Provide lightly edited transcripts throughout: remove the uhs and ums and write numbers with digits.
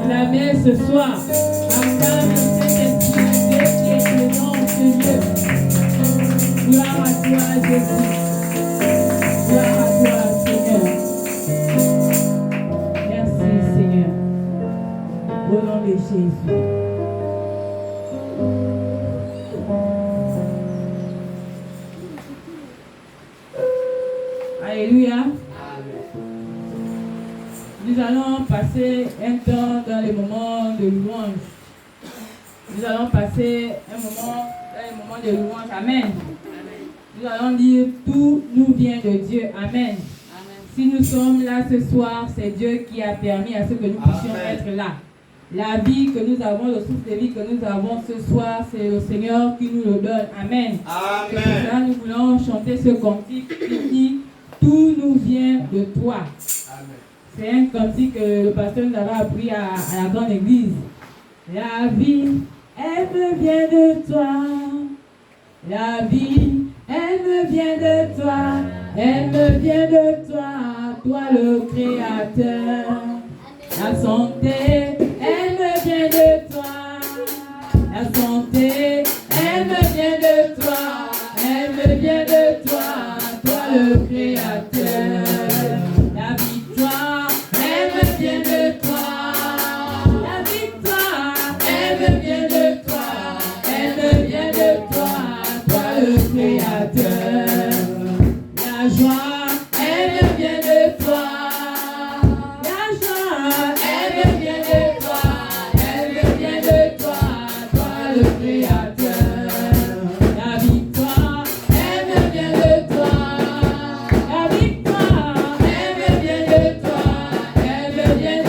acclamer ce soir. Acclame le Saint-Esprit, Dieu qui est présent en ce lieu. Gloire à toi, Jésus. Gloire à toi, Seigneur. Merci, Seigneur. Au nom de Jésus. Alléluia. Nous allons passer un temps dans les moments de louange. Nous allons passer un moment dans les moments de louange. Amen. Nous allons dire tout nous vient de Dieu. Amen. Si nous sommes là ce soir, c'est Dieu qui a permis à ce que nous puissions être là. La vie que nous avons, le souffle de vie que nous avons ce soir, c'est le Seigneur qui nous le donne. Amen. C'est pour ça nous voulons chanter ce cantique qui dit tout nous vient de toi. C'est un cantique que le pasteur nous avait appris à la grande église. La vie, elle me vient de toi. La vie, elle me vient de toi. Elle me vient de toi, toi le Créateur. La santé, elle me vient de toi. La santé, elle me vient de toi. Elle me vient de toi, toi le Créateur. La victoire, elle me vient de toi. La victoire, elle me vient de toi. Elle me vient de toi, toi le Créateur. La joie, elle me vient de toi. La joie, elle me vient de toi. Elle me vient de toi, toi le Créateur. La victoire, elle me vient de toi. La victoire, elle me vient de toi. Elle me vient de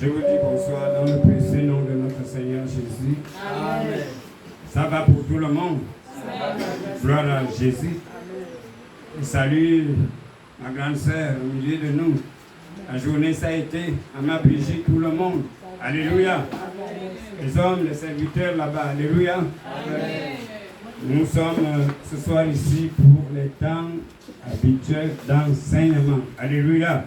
Je vous dis bonsoir dans le précieux nom de notre Seigneur Jésus. Amen. Ça va pour tout le monde. Gloire à Jésus. Je salue ma grande sœur au milieu de nous. La journée, ça a été à m'abrégé tout le monde. Alléluia. Les hommes, les serviteurs là-bas. Alléluia. Nous sommes ce soir ici pour les temps habituels d'enseignement. Alléluia.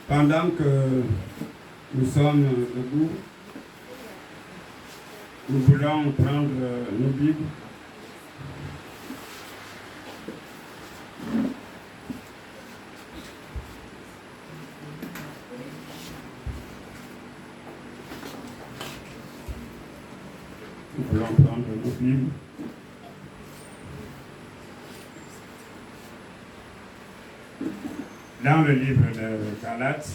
Pendant que nous sommes debout, nous voulons prendre nos Bibles. Nous voulons prendre nos Bibles. Dans le livre de Galates,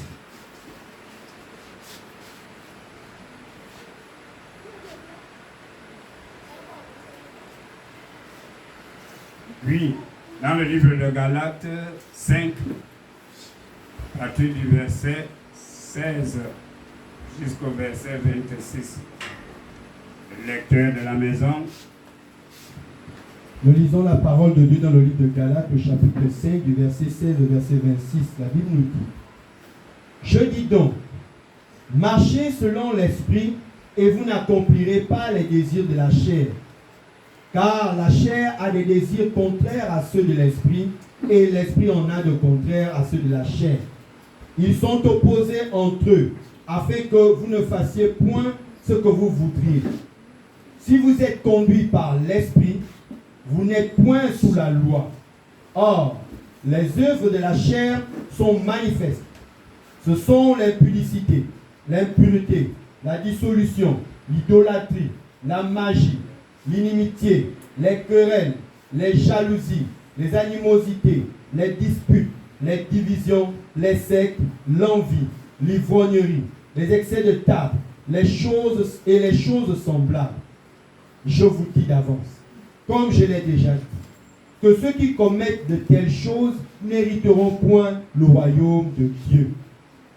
oui, dans le livre de Galates 5, à partir du verset 16 jusqu'au verset 26. Le lecteur de la maison. Nous lisons la parole de Dieu dans le livre de Galates, au chapitre 5, du verset 16 au verset 26. La Bible nous dit: Je dis donc, marchez selon l'esprit, et vous n'accomplirez pas les désirs de la chair. Car la chair a des désirs contraires à ceux de l'esprit, et l'esprit en a de contraires à ceux de la chair. Ils sont opposés entre eux, afin que vous ne fassiez point ce que vous voudriez. Si vous êtes conduits par l'esprit, vous n'êtes point sous la loi. Or, les œuvres de la chair sont manifestes. Ce sont l'impudicité, l'impureté, la dissolution, l'idolâtrie, la magie, l'inimitié, les querelles, les jalousies, les animosités, les disputes, les divisions, les sectes, l'envie, l'ivrognerie, les excès de table, les choses semblables. Je vous dis d'avance, comme je l'ai déjà dit, que ceux qui commettent de telles choses n'hériteront point le royaume de Dieu.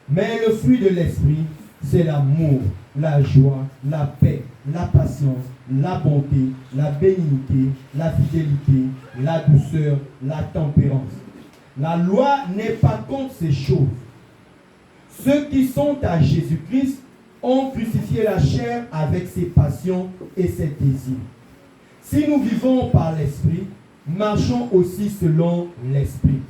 Mais le fruit de l'esprit, c'est l'amour, la joie, la paix, la patience, la bonté, la bénignité, la fidélité, la douceur, la tempérance. La loi n'est pas contre ces choses. Ceux qui sont à Jésus-Christ ont crucifié la chair avec ses passions et ses désirs. Si nous vivons par l'esprit, marchons aussi selon l'esprit.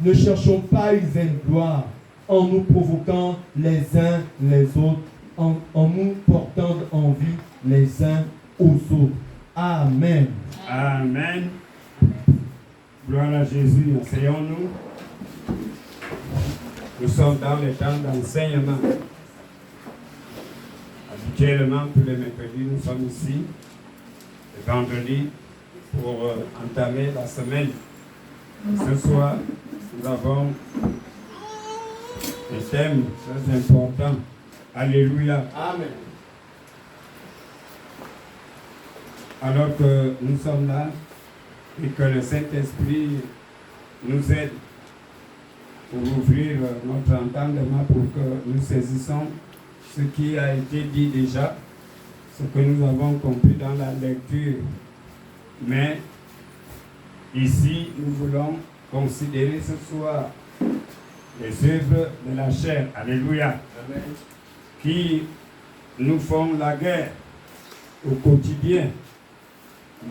Ne cherchons pas une vaine gloire en nous provoquant les uns les autres, en nous portant envie les uns aux autres. Amen. Amen. Gloire à Jésus. Asseyons-nous. Nous sommes dans les temps d'enseignement. Habituellement, tous les mercredis, nous sommes ici, le vendredi, pour entamer la semaine. Ce soir, nous avons un thème très important. Alléluia. Amen. Alors que nous sommes là et que le Saint-Esprit nous aide pour ouvrir notre entendement pour que nous saisissons ce qui a été dit déjà, ce que nous avons compris dans la lecture. Mais ici, nous voulons considérer ce soir les œuvres de la chair. Alléluia. Amen. Qui nous font la guerre au quotidien,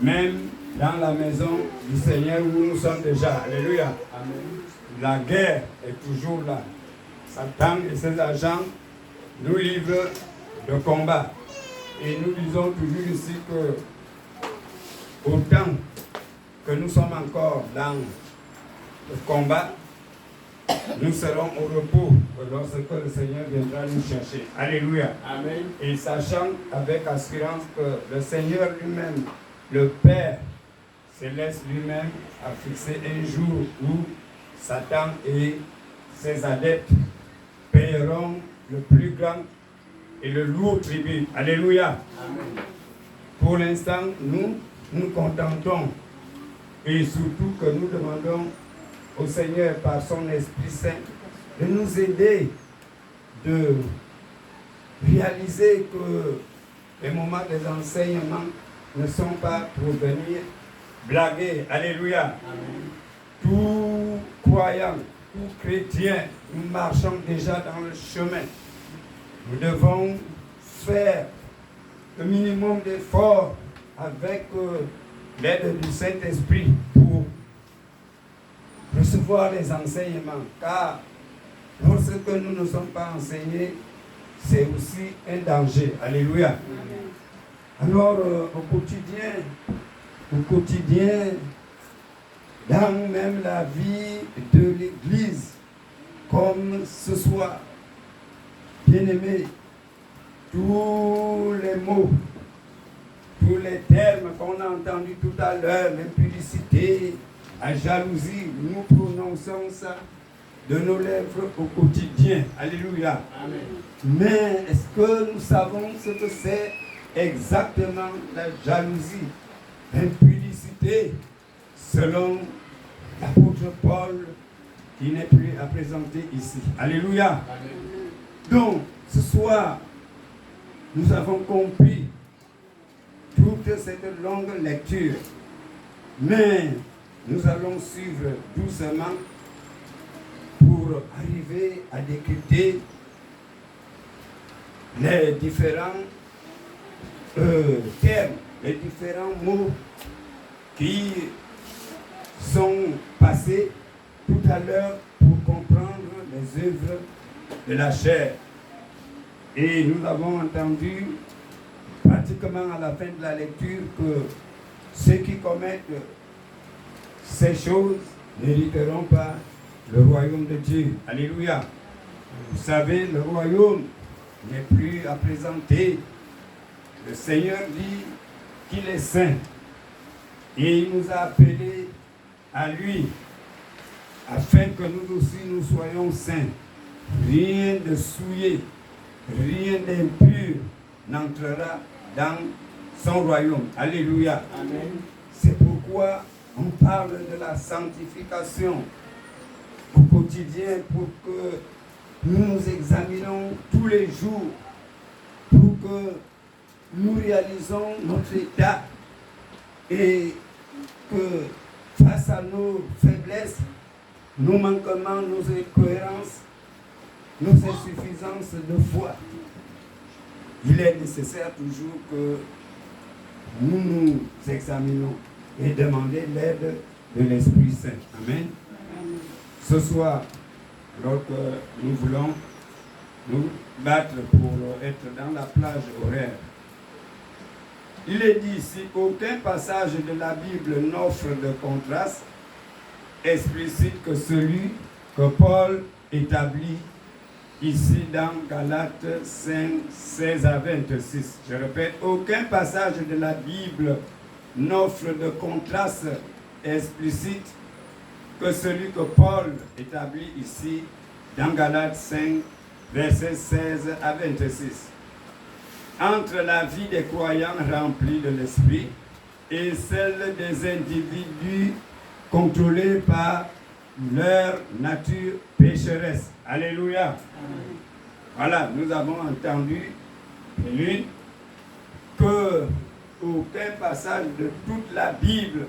même dans la maison du Seigneur où nous sommes déjà. Alléluia. Amen. La guerre est toujours là. Satan et ses agents nous livrent de combat. Et nous disons toujours ici que autant que nous sommes encore dans le combat, nous serons au repos lorsque le Seigneur viendra nous chercher. Alléluia. Amen. Et sachant avec assurance que le Seigneur lui-même, le Père Céleste lui-même, a fixé un jour où Satan et ses adeptes paieront le plus grand et le lourd tribut. Alléluia. Amen. pour l'instant, nous nous contentons et surtout que nous demandons au Seigneur par son Esprit Saint de nous aider, de réaliser que les moments des enseignements ne sont pas pour venir blaguer. Alléluia. Amen. Tout croyant, tout chrétien, nous marchons déjà dans le chemin. Nous devons faire le minimum d'efforts avec l'aide du Saint-Esprit pour recevoir les enseignements. Car lorsque nous ne sommes pas enseignés, c'est aussi un danger. Alléluia. Amen. Alors, au quotidien, dans même la vie de l'Église, comme ce soir, bien-aimés, tous les mots, tous les termes qu'on a entendus tout à l'heure, l'impudicité, la jalousie, nous prononçons ça de nos lèvres au quotidien. Alléluia. Amen. Mais est-ce que nous savons ce que c'est exactement la jalousie, l'impudicité, selon l'apôtre Paul, qui n'est plus à présenter ici. Alléluia. Amen. Donc, ce soir, nous avons compris toute cette longue lecture, mais nous allons suivre doucement pour arriver à décrypter les différents termes, les différents mots qui sont passés tout à l'heure pour comprendre les œuvres de la chair. Et nous avons entendu pratiquement à la fin de la lecture que ceux qui commettent ces choses n'hériteront pas le royaume de Dieu. Alléluia. Vous savez, le royaume n'est plus à présenter. Le Seigneur dit qu'il est saint. Et il nous a appelés à lui, afin que nous aussi nous soyons saints. Rien de souillé, rien d'impur n'entrera dans son royaume. Alléluia. Amen. C'est pourquoi on parle de la sanctification au quotidien pour que nous nous examinons tous les jours, pour que nous réalisons notre état et que face à nos faiblesses, nos manquements, nos incohérences, nos insuffisances de foi, il est nécessaire toujours que nous nous examinons et demander l'aide de l'Esprit Saint. Amen. Ce soir, alors que nous voulons nous battre pour être dans la plage horaire, il est dit ici qu'aucun passage de la Bible n'offre de contraste explicite que celui que Paul établit ici dans Galates 5, 16 à 26. Je répète, aucun passage de la Bible n'offre de contraste explicite que celui que Paul établit ici dans Galates 5, versets 16 à 26. Entre la vie des croyants remplis de l'esprit et celle des individus contrôlés par leur nature pécheresse. Alléluia. Amen. Voilà, nous avons entendu l'une que aucun passage de toute la Bible,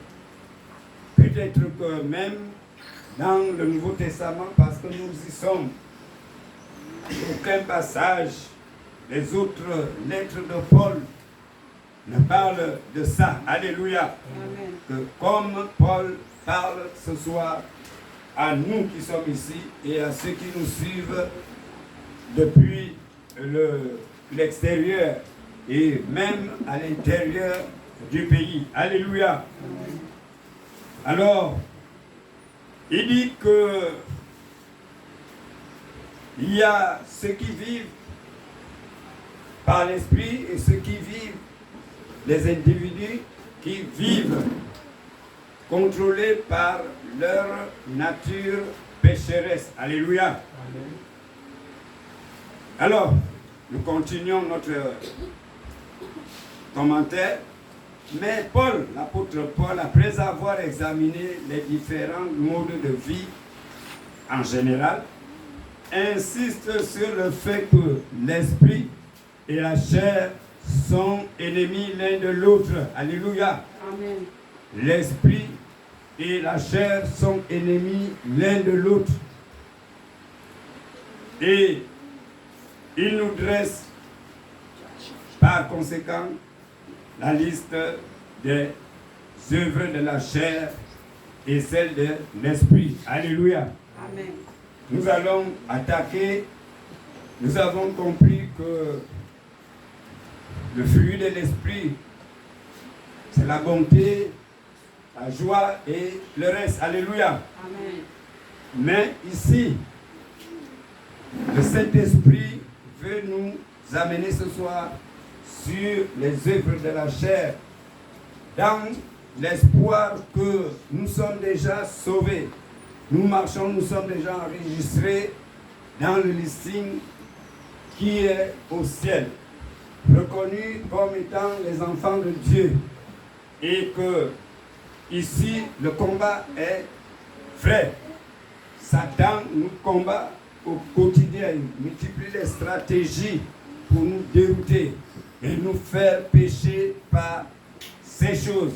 peut-être que même dans le Nouveau Testament, parce que nous y sommes, aucun passage des autres lettres de Paul ne parle de ça. Alléluia. Amen. Que comme Paul parle ce soir à nous qui sommes ici et à ceux qui nous suivent depuis l'extérieur et même à l'intérieur du pays. Alléluia. Amen. Alors, il dit que il y a ceux qui vivent par l'esprit et ceux qui vivent, les individus qui vivent contrôlés par leur nature pécheresse. Alléluia. Amen. Alors, nous continuons notre commentaire Mais Paul, l'apôtre Paul, après avoir examiné les différents modes de vie en général, insiste sur le fait que l'esprit et la chair sont ennemis l'un de l'autre. Alléluia. Amen. L'esprit et la chair sont ennemis l'un de l'autre. Et il nous dresse par conséquent la liste des œuvres de la chair et celle de l'esprit. Alléluia. Amen. Nous allons attaquer. Nous avons compris que le fruit de l'esprit, c'est la bonté, la joie et le reste. Alléluia. Amen. Mais ici, le Saint-Esprit veut nous amener ce soir sur les œuvres de la chair, dans l'espoir que nous sommes déjà sauvés. Nous marchons, nous sommes déjà enregistrés dans le listing qui est au ciel, reconnus comme étant les enfants de Dieu. Et que ici, le combat est vrai. Satan nous combat au quotidien, il multiplie les stratégies pour nous dérouter et nous faire pécher par ces choses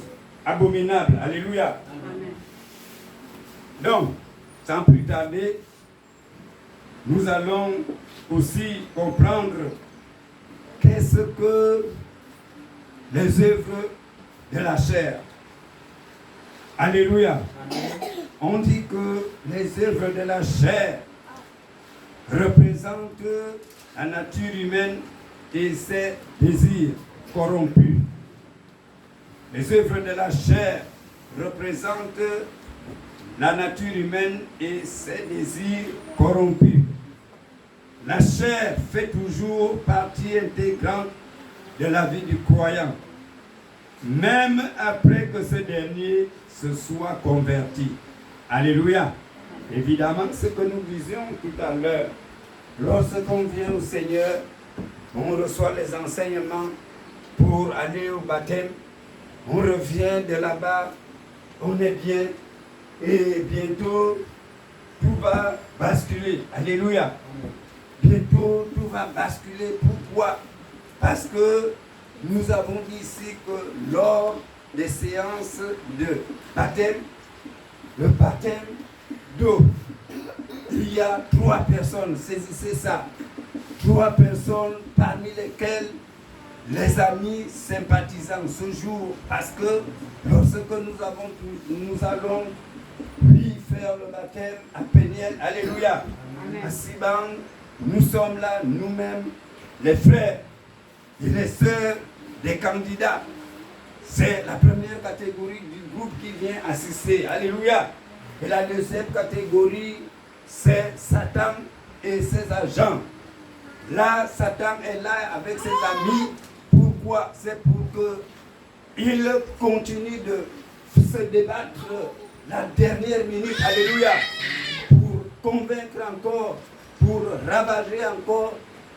abominables. Alléluia. Amen. Donc, sans plus tarder, nous allons aussi comprendre qu'est-ce que les œuvres de la chair. Alléluia. Amen. On dit que les œuvres de la chair représentent la nature humaine et ses désirs corrompus. Les œuvres de la chair représentent la nature humaine et ses désirs corrompus. La chair fait toujours partie intégrante de la vie du croyant, même après que ce dernier se soit converti. Alléluia. Évidemment, ce que nous disions tout à l'heure, lorsqu'on vient au Seigneur, on reçoit les enseignements pour aller au baptême, on revient de là-bas, on est bien, et bientôt tout va basculer. Alléluia. Bientôt tout va basculer. Pourquoi? Parce que nous avons dit ici que lors des séances de baptême, le baptême d'eau, il y a 3 personnes, saisissez ça, 3 personnes parmi lesquelles les amis sympathisants ce jour, parce que lorsque nous allons lui faire le baptême à Péniel, alléluia, à Siban, nous sommes là, nous-mêmes, les frères et les sœurs des candidats. C'est la première catégorie du groupe qui vient assister, alléluia. Et la deuxième catégorie, c'est Satan et ses agents. Là, Satan est là avec ses amis. Pourquoi? C'est pour qu'il continue de se débattre la dernière minute, alléluia, pour convaincre encore, pour ravager encore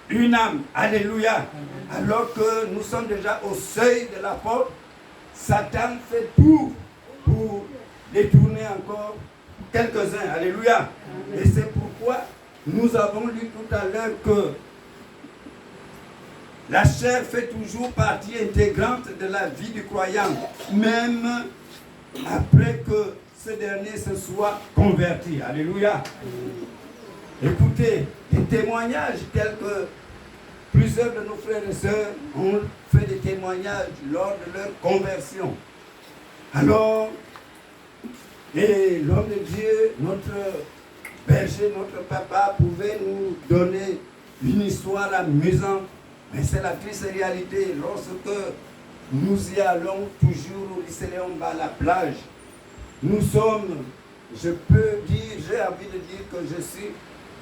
une âme, alléluia. Alors que nous sommes déjà au seuil de la porte, Satan fait tout pour détourner encore quelques-uns, alléluia. Et c'est pourquoi nous avons lu tout à l'heure que la chair fait toujours partie intégrante de la vie du croyant, même après que ce dernier se soit converti. Alléluia. Écoutez, des témoignages tels que plusieurs de nos frères et sœurs ont fait des témoignages lors de leur conversion. Alors, et l'homme de Dieu, notre berger, notre papa, pouvait nous donner une histoire amusante. Mais c'est la triste réalité. Lorsque nous y allons toujours au lycée Léon à la plage, nous sommes, je peux dire, j'ai envie de dire que je suis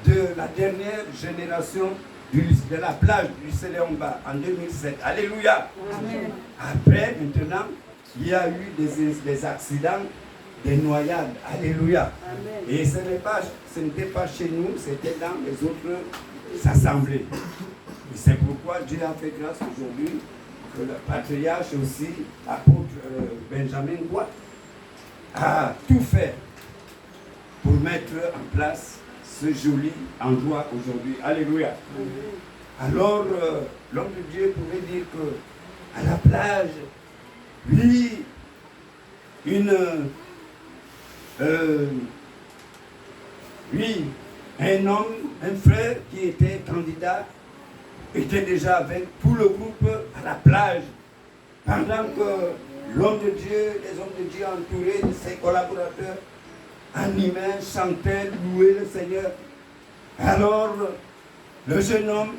de la dernière génération de la plage du lycée Léon en 2007. Alléluia. Amen. Après, maintenant, il y a eu des accidents, des noyades. Alléluia. Amen. Et ce n'était pas chez nous, c'était dans les autres assemblées. Et c'est pourquoi Dieu a fait grâce aujourd'hui que le patriarche aussi, apôtre Benjamin Watt a tout fait pour mettre en place ce joli endroit aujourd'hui. Alléluia. Alors, l'homme de Dieu pouvait dire que à la plage, lui, un homme, un frère qui était candidat, était déjà avec tout le groupe à la plage, pendant que l'homme de Dieu, les hommes de Dieu entourés de ses collaborateurs, animaient, chantaient, louaient le Seigneur. Alors, le jeune homme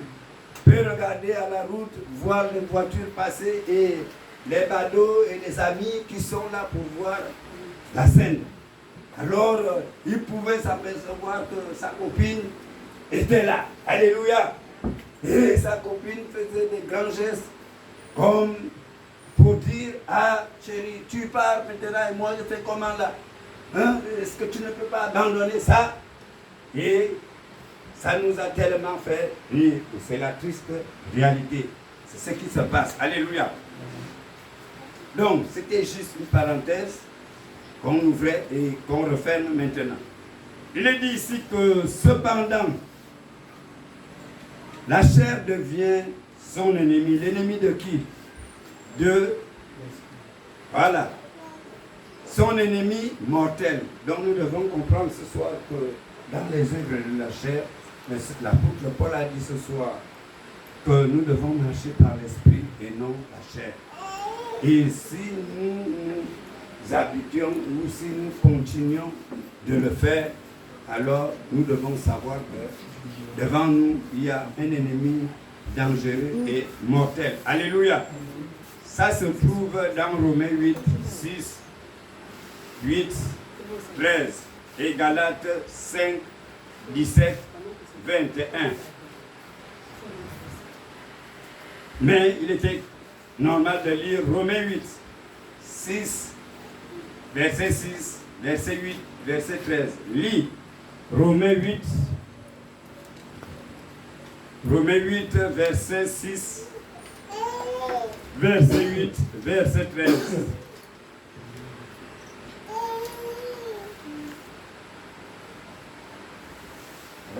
peut regarder à la route, voir les voitures passer et les badauds et les amis qui sont là pour voir la scène. Alors, il pouvait s'apercevoir que sa copine était là. Alléluia. Et sa copine faisait des grands gestes comme pour dire, ah chérie, tu pars maintenant et moi je fais comment là? Hein? Est-ce que tu ne peux pas abandonner ça? Et ça nous a tellement fait rire. C'est la triste réalité. C'est ce qui se passe. Alléluia. Donc, c'était juste une parenthèse qu'on ouvrait et qu'on referme maintenant. Il est dit ici que cependant, la chair devient son ennemi. L'ennemi de qui? Voilà. Son ennemi mortel. Donc nous devons comprendre ce soir que dans les œuvres de la chair, l'apôtre Paul a dit ce soir que nous devons marcher par l'esprit et non la chair. Et si nous habitions ou si nous continuons de le faire, alors nous devons savoir que devant nous, il y a un ennemi dangereux et mortel. Alléluia. Ça se trouve dans Romains 8, 6, 8, 13 et Galates 5, 17, 21. Mais il était normal de lire Romains 8, 6, verset 6, verset 8, verset 13. Lis Romains 8, verset 6, verset 8, verset 13.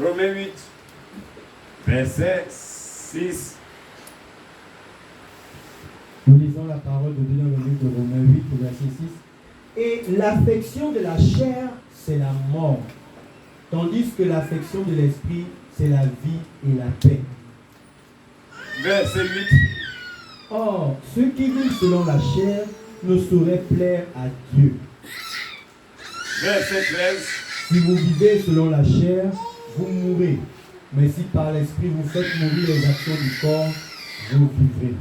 Romains 8, verset 6. Nous lisons la parole de Dieu dans le livre de Romains 8, verset 6. Et l'affection de la chair, c'est la mort, tandis que l'affection de l'esprit, c'est la vie et la paix. Verset 8. Or, ceux qui vivent selon la chair ne sauraient plaire à Dieu. Verset 13. Si vous vivez selon la chair, vous mourrez. Mais si par l'esprit vous faites mourir les actions du corps, vous vivrez.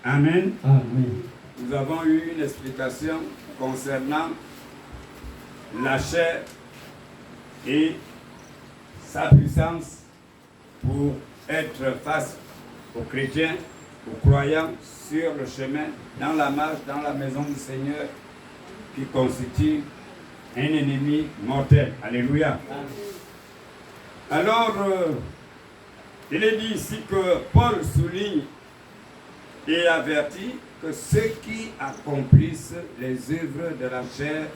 Amen. Amen. Nous avons eu une explication concernant la chair et sa puissance pour être face aux chrétiens, aux croyants sur le chemin, dans la marche, dans la maison du Seigneur, qui constitue un ennemi mortel. Alléluia. Alors, il est dit ici que Paul souligne et avertit que ceux qui accomplissent les œuvres de la chair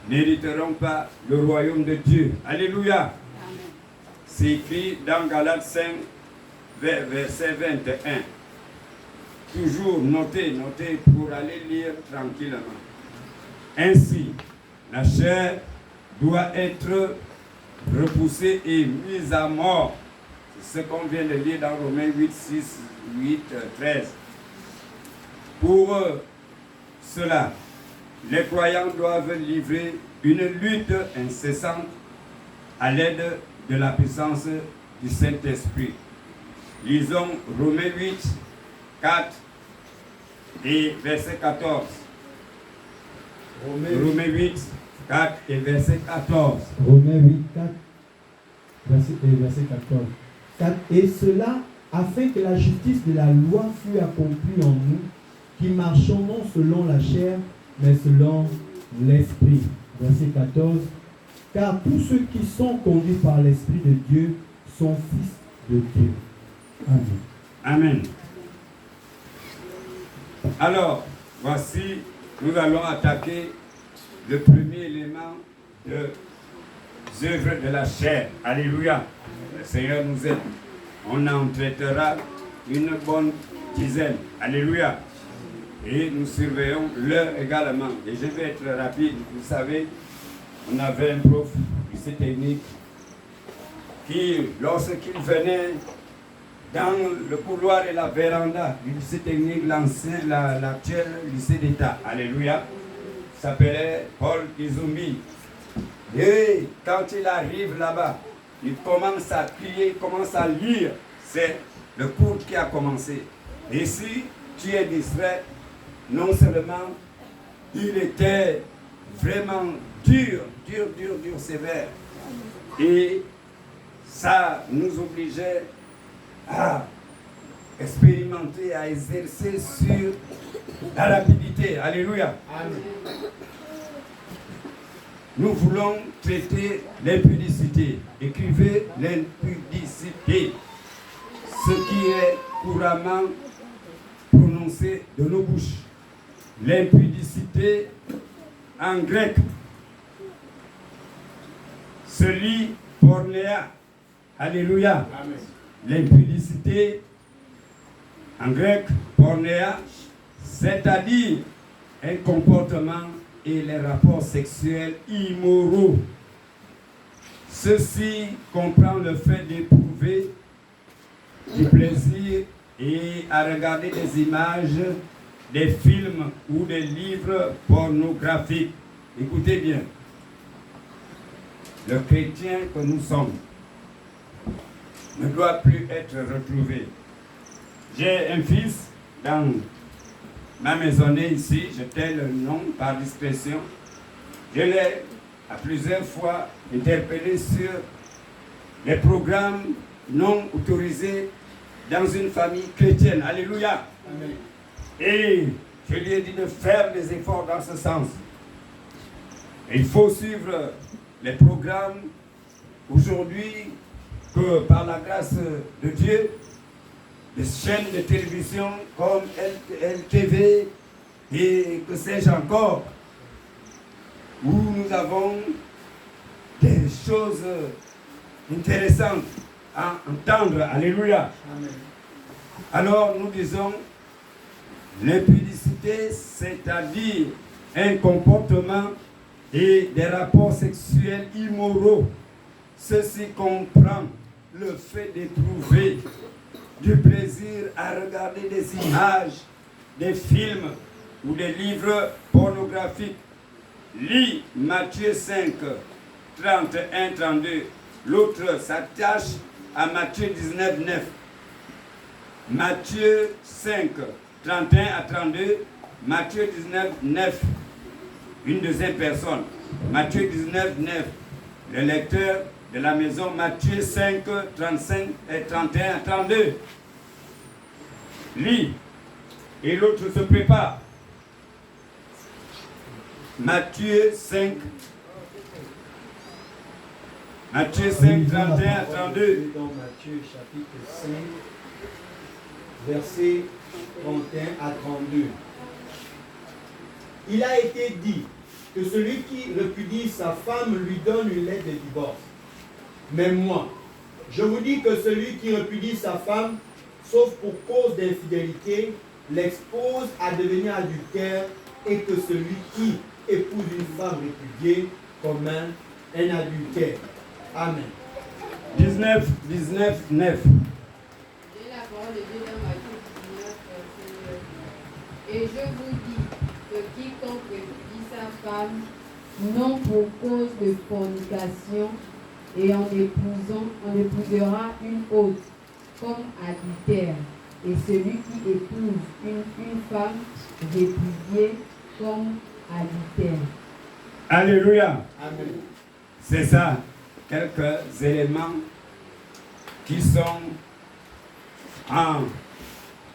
n'hériteront pas le royaume de Dieu. Alléluia. C'est écrit dans Galates 5, verset 21. Toujours notez pour aller lire tranquillement. Ainsi, la chair doit être repoussée et mise à mort. C'est ce qu'on vient de lire dans Romains 8, 6, 8, 13. Pour cela, les croyants doivent livrer une lutte incessante à l'aide de la puissance du Saint-Esprit. Lisons Romains 8, 4 et verset 14. Romains 8, 4 et verset 14. Romains 8, 4, verset 14. 4. Et cela afin que la justice de la loi fût accomplie en nous, qui marchons non selon la chair, mais selon l'esprit. Verset 14. Car tous ceux qui sont conduits par l'Esprit de Dieu sont fils de Dieu. Amen. Amen. Alors, Voici, nous allons attaquer le premier élément des œuvres de la chair. Alléluia. Le Seigneur nous aide. On en traitera une bonne dizaine. Alléluia. Et nous surveillons l'heure également. Et je vais être rapide. Vous savez, on avait un prof du lycée technique qui, lorsqu'il venait dans le couloir et la véranda du lycée technique, l'actuel lycée d'État, alléluia, s'appelait Paul Kizumbi. Et quand il arrive là-bas, il commence à crier, il commence à lire. C'est le cours qui a commencé. Et si tu es distrait, non seulement il était vraiment dur, sévère. Et ça nous obligeait à expérimenter, à exercer sur la rapidité. Alléluia. Amen. Nous voulons traiter l'impudicité. Écrivez l'impudicité. Ce qui est couramment prononcé de nos bouches. L'impudicité en grec se lit pornéa. Alléluia. Amen. L'impudicité en grec pornéa, c'est-à-dire un comportement et les rapports sexuels immoraux. Ceci comprend le fait d'éprouver du plaisir et à regarder des images, des films ou des livres pornographiques. Écoutez bien, le chrétien que nous sommes ne doit plus être retrouvé. J'ai un fils dans ma maisonnée ici, je tais le nom par discrétion. Je l'ai à plusieurs fois interpellé sur les programmes non autorisés dans une famille chrétienne. Alléluia. Amen. Et je lui ai dit de faire des efforts dans ce sens. Et il faut suivre les programmes aujourd'hui que par la grâce de Dieu, des chaînes de télévision comme LTV et que sais-je encore, où nous avons des choses intéressantes à entendre. Alléluia. Amen. Alors nous disons, l'impudicité, c'est-à-dire un comportement et des rapports sexuels immoraux. Ceci comprend le fait d'éprouver du plaisir à regarder des images, des films ou des livres pornographiques. Lis Matthieu 5, 31, 32. L'autre s'attache à Matthieu 19, 9. Matthieu 5, 31 à 32. Matthieu 19, 9. Une deuxième personne. Matthieu 19, 9. Le lecteur de la maison, Matthieu 5, 35 et 31 à 32. Lis. Et l'autre se prépare. Matthieu 5. Matthieu 5, 31 à 32. Dans Matthieu chapitre 5, versets 31 à 32. Il a été dit que celui qui repudie sa femme lui donne une lettre de divorce. Mais moi, je vous dis que celui qui repudie sa femme, sauf pour cause d'infidélité, l'expose à devenir adultère, et que celui qui épouse une femme répudiée commet un adultère. Amen. 19, 19, 9. Et la parole de Dieu dans Matthieu 19, verset 9. Et je vous dis que quiconque répudie sa femme, non pour cause de fornication, et en épousera une autre, comme adultère. Et celui qui épouse une femme répudiée comme adultère. Alléluia. Amen. C'est ça, quelques éléments qui sont en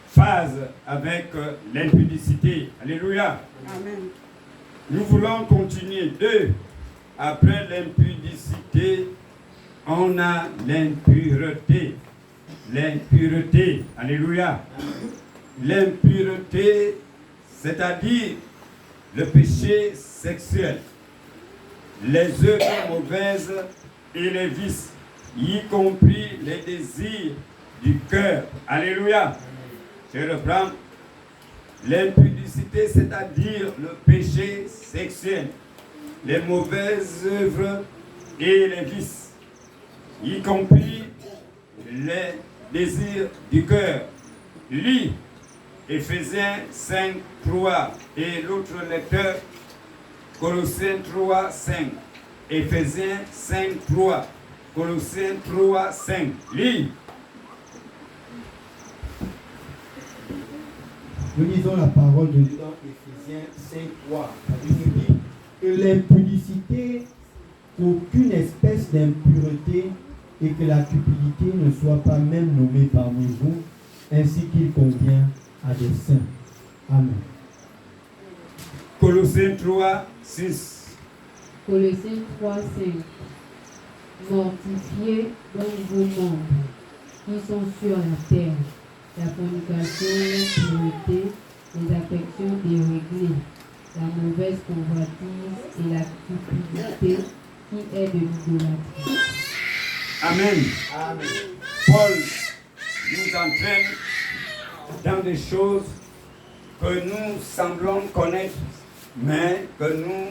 phase avec l'impudicité. Alléluia. Amen. Nous voulons continuer. 2. Après l'impudicité, on a l'impureté. L'impureté. Alléluia. L'impureté, c'est-à-dire le péché sexuel, les œuvres mauvaises et les vices, y compris les désirs du cœur. Alléluia. Je reprends. L'impudicité, c'est-à-dire le péché sexuel, les mauvaises œuvres et les vices, y compris les désirs du cœur. Lis Éphésiens 5, 3 et l'autre lecteur, Colossiens 3, 5. Éphésiens 5, 3. Colossiens 3, 5. Lis. Nous lisons la parole de Dieu dans Éphésiens 5, 3. La Bible nous dit que l'impudicité, qu'aucune espèce d'impureté et que la cupidité ne soit pas même nommée parmi vous, ainsi qu'il convient à des saints. Amen. Colossiens 3, 6. Colossiens 3, 5. Mortifiez donc vos membres qui sont sur la terre, la fornication, l'impureté, les affections déréglées, la mauvaise convoitise et la cupidité qui est de l'idolâtrie. Amen. Amen. Paul nous entraîne dans des choses que nous semblons connaître, mais que nous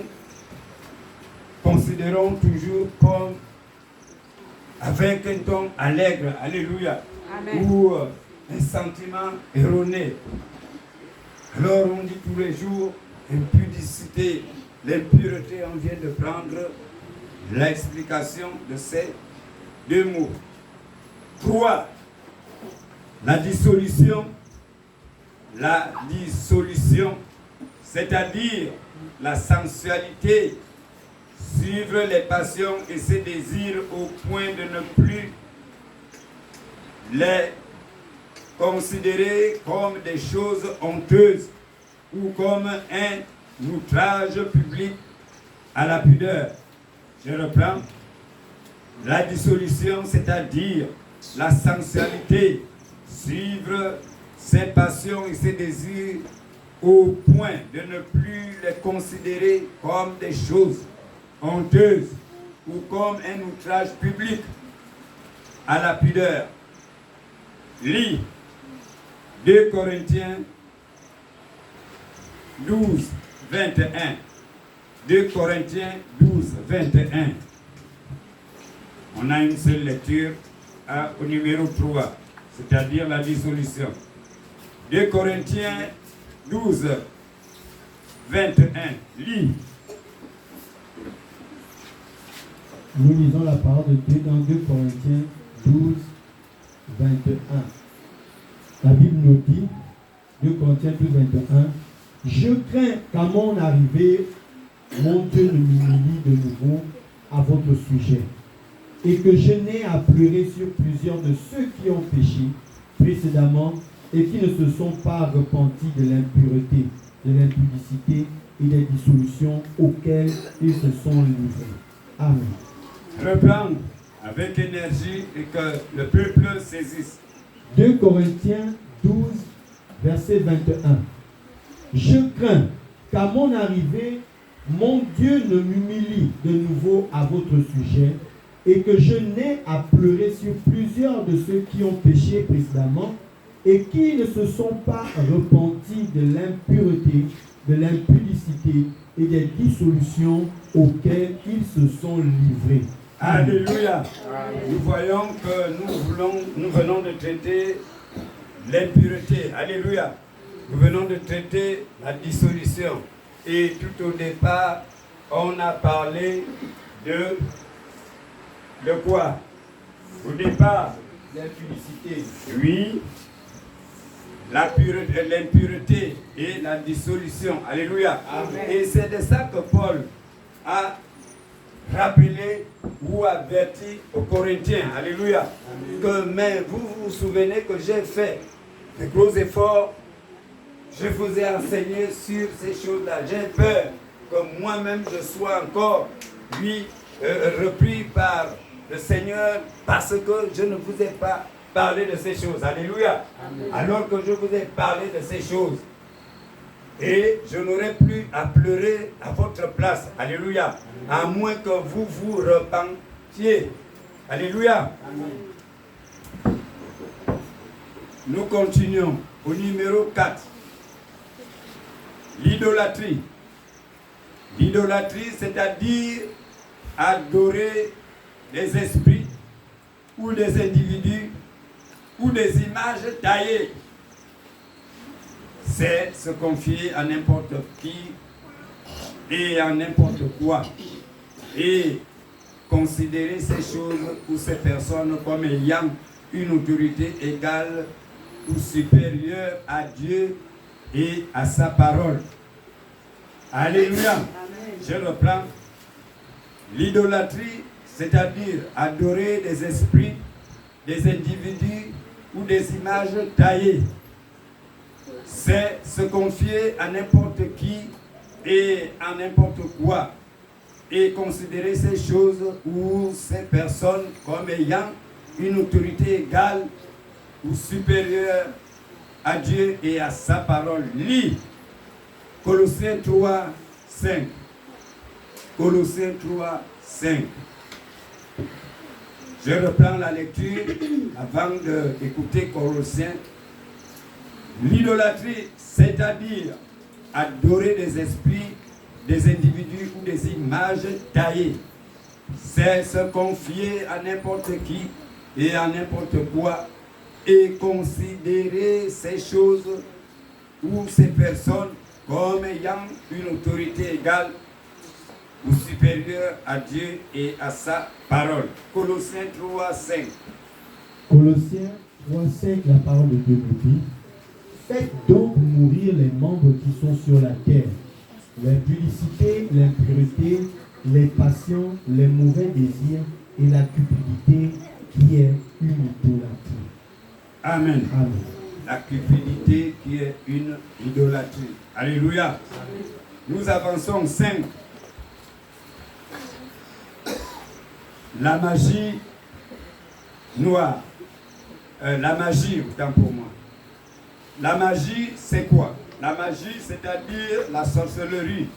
considérons toujours comme avec un ton allègre, alléluia, ou un sentiment erroné. Alors on dit tous les jours impudicité, l'impureté, on vient de prendre l'explication de ces deux mots. 3. La dissolution, c'est-à-dire la sensualité, suivre les passions et ses désirs au point de ne plus les considérer comme des choses honteuses ou comme un outrage public à la pudeur. Je reprends. La dissolution, c'est-à-dire la sensualité, suivre ses passions et ses désirs au point de ne plus les considérer comme des choses honteuses ou comme un outrage public à la pudeur. Lis 2 Corinthiens 12, 21. 2 Corinthiens 12, 21. On a une seule lecture au numéro 3, c'est-à-dire la dissolution. 2 Corinthiens 12, 21. Lis. Nous lisons la parole de Dieu dans 2 Corinthiens 12, 21. La Bible nous dit, 2 Corinthiens 12, 21, « Je crains qu'à mon arrivée, mon Dieu ne m'humilie de nouveau à votre sujet, et que je n'ai à pleurer sur plusieurs de ceux qui ont péché précédemment et qui ne se sont pas repentis de l'impureté, de l'impudicité et des dissolutions auxquelles ils se sont livrés. » Amen. Reprendre avec énergie et que le peuple saisisse. 2 Corinthiens 12, verset 21. « Je crains qu'à mon arrivée, mon Dieu ne m'humilie de nouveau à votre sujet et que je n'ai à pleurer sur plusieurs de ceux qui ont péché précédemment et qui ne se sont pas repentis de l'impureté, de l'impudicité et des dissolutions auxquelles ils se sont livrés. » Alléluia. Nous voyons que nous venons de traiter l'impureté. Alléluia. Nous venons de traiter la dissolution. Et tout au départ, on a parlé de quoi? Au départ, L'impudicité. oui, l'impureté et la dissolution. Alléluia. Amen. Et c'est de ça que Paul a rappelé ou averti aux Corinthiens. Alléluia. Mais vous vous souvenez que j'ai fait de gros efforts. Je vous ai enseigné sur ces choses-là. J'ai peur que moi-même je sois encore, repris par le Seigneur parce que je ne vous ai pas parlé de ces choses. Alléluia. Amen. Alors que je vous ai parlé de ces choses. Et je n'aurai plus à pleurer à votre place. Alléluia. À moins que vous vous repentiez. Alléluia. Nous continuons au numéro 4. L'idolâtrie. L'idolâtrie, c'est-à-dire adorer des esprits ou des individus ou des images taillées. C'est se confier à n'importe qui et à n'importe quoi. Et considérer ces choses ou ces personnes comme ayant une autorité égale ou supérieure à Dieu et à sa parole. Alléluia. Amen. Je reprends. L'idolâtrie, c'est-à-dire adorer des esprits, des individus ou des images taillées. C'est se confier à n'importe qui et à n'importe quoi et considérer ces choses ou ces personnes comme ayant une autorité égale ou supérieure à Dieu et à sa parole. Lis Colossiens 3, 5. Colossiens 3, 5. Je reprends la lecture avant d'écouter Colossiens. L'idolâtrie, c'est-à-dire adorer des esprits, des individus ou des images taillées. C'est se confier à n'importe qui et à n'importe quoi et considérer ces choses ou ces personnes comme ayant une autorité égale ou supérieure à Dieu et à sa parole. Colossiens 3, 5. Colossiens 3, 5, la parole de Dieu nous dit: faites donc mourir les membres qui sont sur la terre, l'impudicité, l'impureté, les passions, les mauvais désirs et la cupidité qui est une idolâtrie. Amen. Amen. La cupidité qui est une idolâtrie. Alléluia. Nous avançons 5. La magie noire. La magie, autant pour moi. La magie, c'est quoi? La magie, c'est-à-dire la sorcellerie,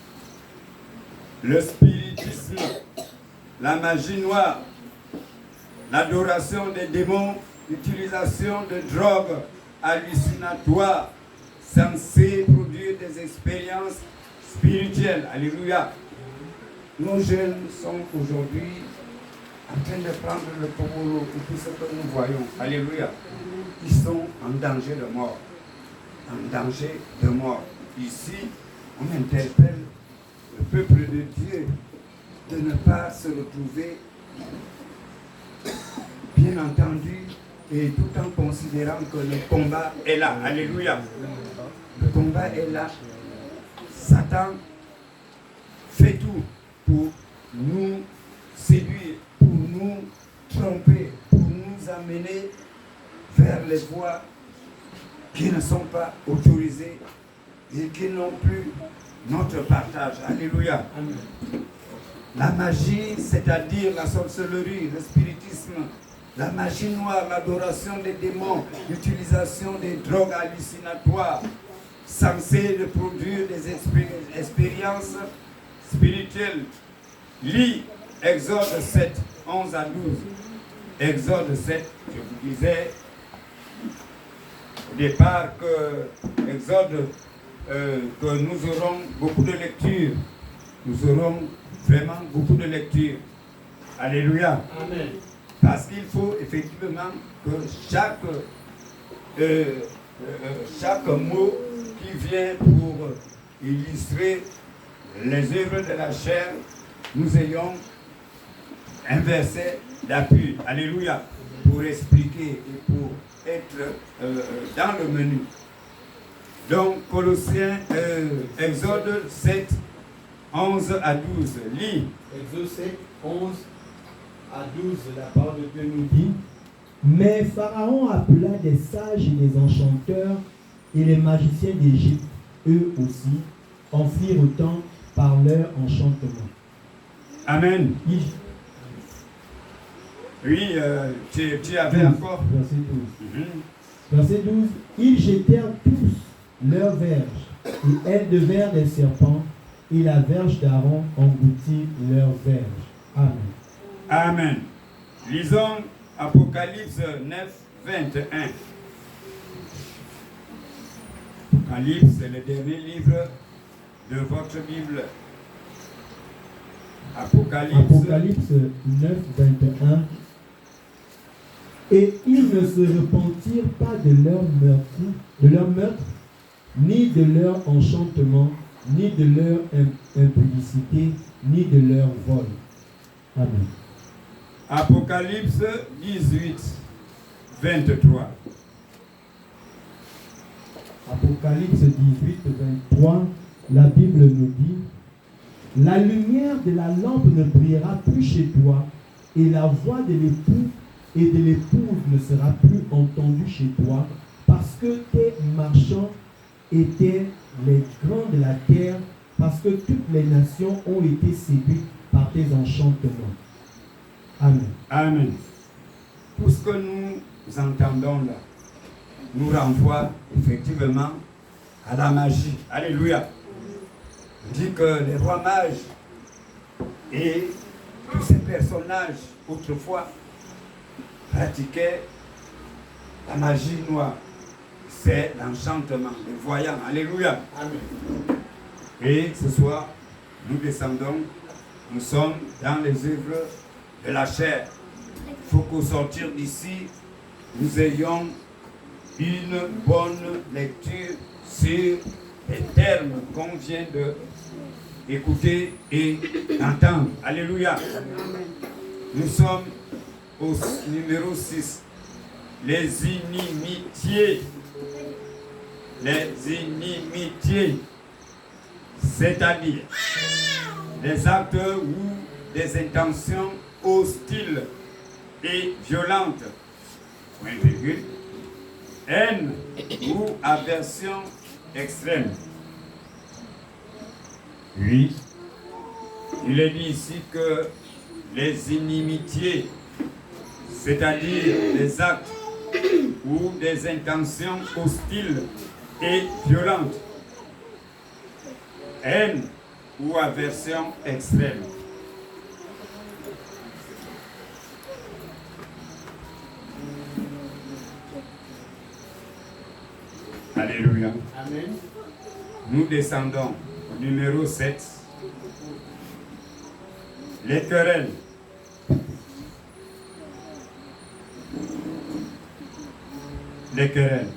le spiritisme, la magie noire, l'adoration des démons, l'utilisation de drogues hallucinatoires censées produire des expériences spirituelles. Alléluia. Nos jeunes sont aujourd'hui en train de prendre le tombeau et tout ce que nous voyons. Alléluia. Ils sont en danger de mort. En danger de mort. Ici, on interpelle le peuple de Dieu de ne pas se retrouver, bien entendu, et tout en considérant que le combat est là. Alléluia. Le combat est là. Satan fait tout pour nous séduire, pour nous tromper, pour nous amener vers les voies qui ne sont pas autorisées et qui n'ont plus notre partage. Alléluia. Amen. La magie, c'est-à-dire la sorcellerie, le spiritisme, la magie noire, l'adoration des démons, l'utilisation des drogues hallucinatoires, censées de produire des expériences spirituelles. Lis Exode 7, 11 à 12. Exode 7, je vous disais au départ que Exode, que nous aurons beaucoup de lectures. Nous aurons vraiment beaucoup de lectures. Alléluia. Amen. Parce qu'il faut effectivement que chaque mot qui vient pour illustrer les œuvres de la chair, nous ayons un verset d'appui. Alléluia. Pour expliquer et pour être dans le menu. Donc, Colossiens, Exode 7, 11 à 12. Lis. Exode 7, 11 à 12, la parole de Dieu nous dit: mais Pharaon appela des sages et des enchanteurs, et les magiciens d'Égypte, eux aussi, en firent autant par leur enchantement. Amen. Oui, tu avais 12, encore. Verset 12. Verset 12. Ils jetèrent tous leur verge, et elles devinrent des serpents, et la verge d'Aaron engloutit leur verge. Amen. Amen. Lisons Apocalypse 9, 21. Apocalypse, c'est le dernier livre de votre Bible. Apocalypse 9, 21. Et ils ne se repentirent pas de leur meurtre, ni de leur enchantement, ni de leur impudicité, ni de leur vol. Amen. Apocalypse 18, 23. Apocalypse 18, 23, la Bible nous dit: la lumière de la lampe ne brillera plus chez toi, et la voix de l'époux et de l'épouse ne sera plus entendue chez toi, parce que tes marchands étaient les grands de la terre, parce que toutes les nations ont été séduites par tes enchantements. Amen. Amen. Tout ce que nous entendons là nous renvoie effectivement à la magie. Alléluia. On dit que les rois mages et tous ces personnages autrefois pratiquaient la magie noire. C'est l'enchantement, les voyants. Alléluia. Amen. Et ce soir, nous descendons, nous sommes dans les œuvres de la chair. Il faut qu'au sortir d'ici, nous ayons une bonne lecture sur les termes qu'on vient d'écouter et d'entendre. Alléluia. Nous sommes au numéro 6. Les inimitiés. Les inimitiés. C'est-à-dire des actes ou des intentions hostiles et violentes. Point virgule. Haine ou aversion extrême. Oui, il est dit ici que les inimitiés, c'est-à-dire des actes ou des intentions hostiles et violentes, haine ou aversion extrême. Alléluia. Amen. Nous descendons au numéro 7. Les querelles. Les querelles.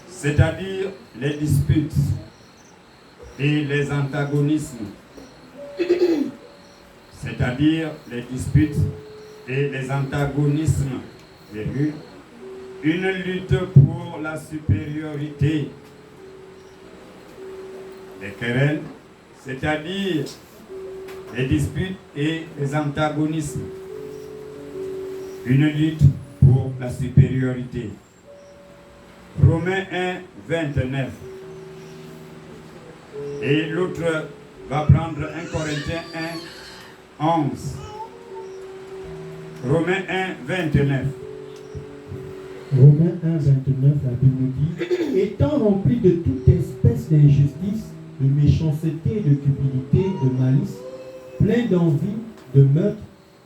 C'est-à-dire les disputes et les antagonismes. C'est-à-dire les disputes et les antagonismes. Virgule. Une lutte pour la supériorité. Les querelles, c'est-à-dire les disputes et les antagonismes. Une lutte pour la supériorité. Romains 1, 29. Et l'autre va prendre 1 Corinthiens 1, 11. Romains 1, 29. Romains 1, 29, la Bible nous dit: étant rempli de toute espèce d'injustice, de méchanceté, de cupidité, de malice, plein d'envie, de meurtre,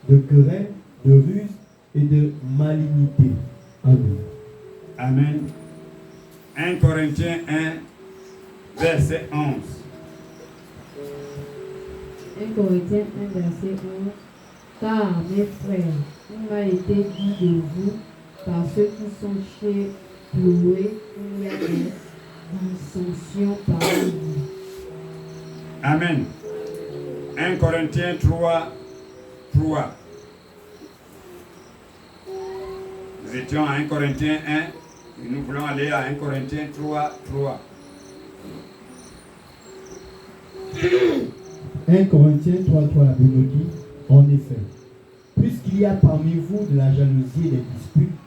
de querelle, de ruse et de malignité. Amen. Amen. 1 Corinthiens 1, verset 11. 1 Corinthiens 1, verset 11. Car, mes frères, il m'a été dit de vous, par ceux qui sont chez Chloé, il y a des dissensions parmi vous. Amen. 1 Corinthiens 3, 3. Nous étions à 1 Corinthiens 1 et nous voulons aller à 1 Corinthiens 3, 3. 1 Corinthiens 3, 3, la Bible nous dit: en effet, puisqu'il y a parmi vous de la jalousie et des disputes,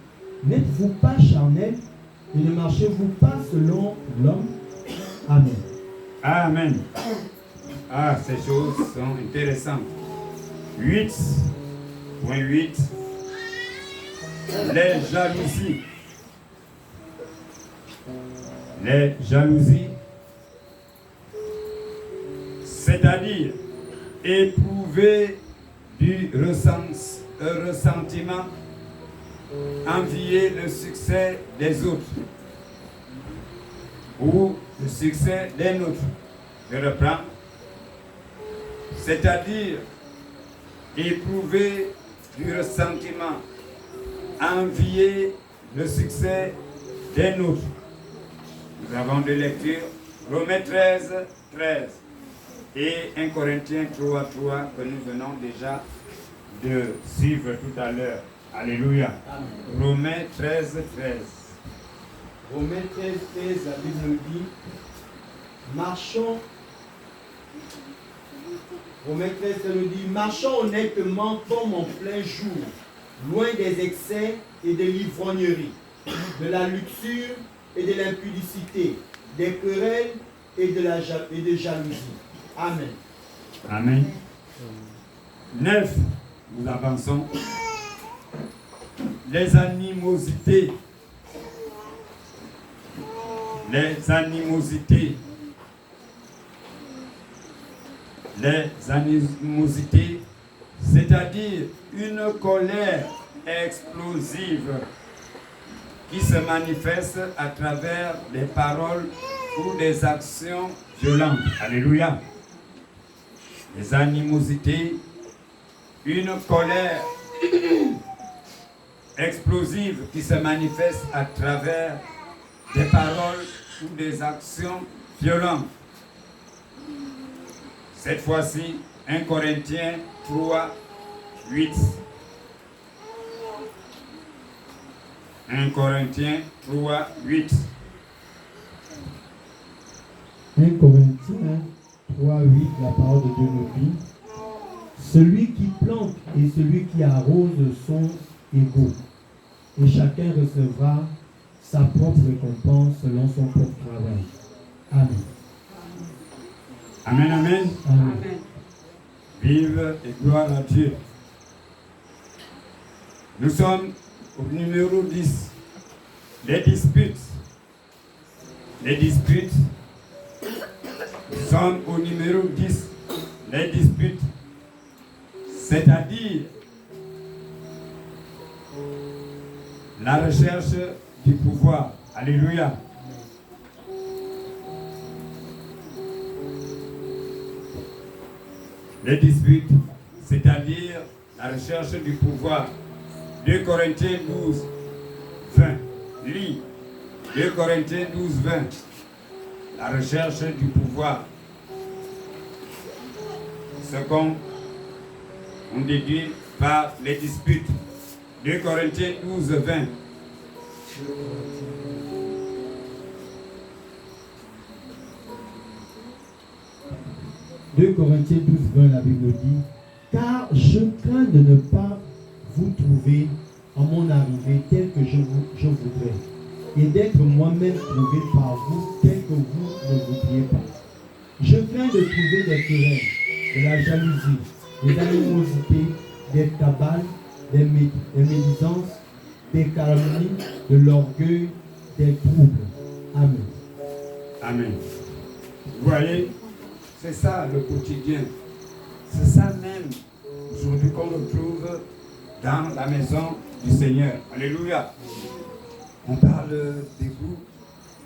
n'êtes-vous pas charnels et ne marchez-vous pas selon l'homme? Amen. Amen. Ah, ces choses sont intéressantes. 8.8. Les jalousies. les jalousies, c'est-à-dire éprouver du ressentiment, envier le succès des autres ou le succès des nôtres. Je reprends. C'est-à-dire éprouver du ressentiment, envier le succès des nôtres. Nous avons deux lectures, Romains 13, 13 et 1 Corinthiens 3, 3 que nous venons déjà de suivre tout à l'heure. Alléluia. Amen. Romains 13, 13. Romains 13, 13, la Bible nous dit, marchons. Romains 13, ça nous dit, marchons honnêtement comme en plein jour, loin des excès et de l'ivrognerie, de la luxure et de l'impudicité, des querelles et de jalousie. Amen. Amen. 9. Nous avançons. Les animosités. Les animosités. Les animosités, c'est-à-dire une colère explosive qui se manifeste à travers des paroles ou des actions violentes. Alléluia. Les animosités, une colère explosive qui se manifeste à travers des paroles ou des actions violentes. Cette fois-ci, 1 Corinthiens 3, 8. 1 Corinthiens 3, 8. 1 Corinthiens 3, 8, la parole de Dieu nous dit, celui qui plante et celui qui arrose sont égaux, et chacun recevra sa propre récompense selon son propre travail. Amen. Amen, amen. Amen. Vive et gloire à Dieu. Nous sommes au numéro 10. Les disputes. Les disputes. Nous sommes au numéro 10. Les disputes. C'est-à-dire la recherche du pouvoir. Alléluia. Les disputes, c'est-à-dire la recherche du pouvoir. 2 Corinthiens 12, 20. Lis 2 Corinthiens 12, 20. La recherche du pouvoir. Ce qu'on déduit par les disputes. 2 Corinthiens 12, 20. « 2 Corinthiens 12, 20, la Bible dit, car je crains de ne pas vous trouver à mon arrivée tel que je voudrais, et d'être moi-même trouvé par vous tel que vous ne voudriez pas. Je crains de trouver des querelles, de la jalousie, des animosités, des cabales, des médisances, des calomnies, de l'orgueil, des troubles. Amen. » Amen. Vous voyez, c'est ça le quotidien. C'est ça même aujourd'hui qu'on retrouve dans la maison du Seigneur. Alléluia. On parle des groupes,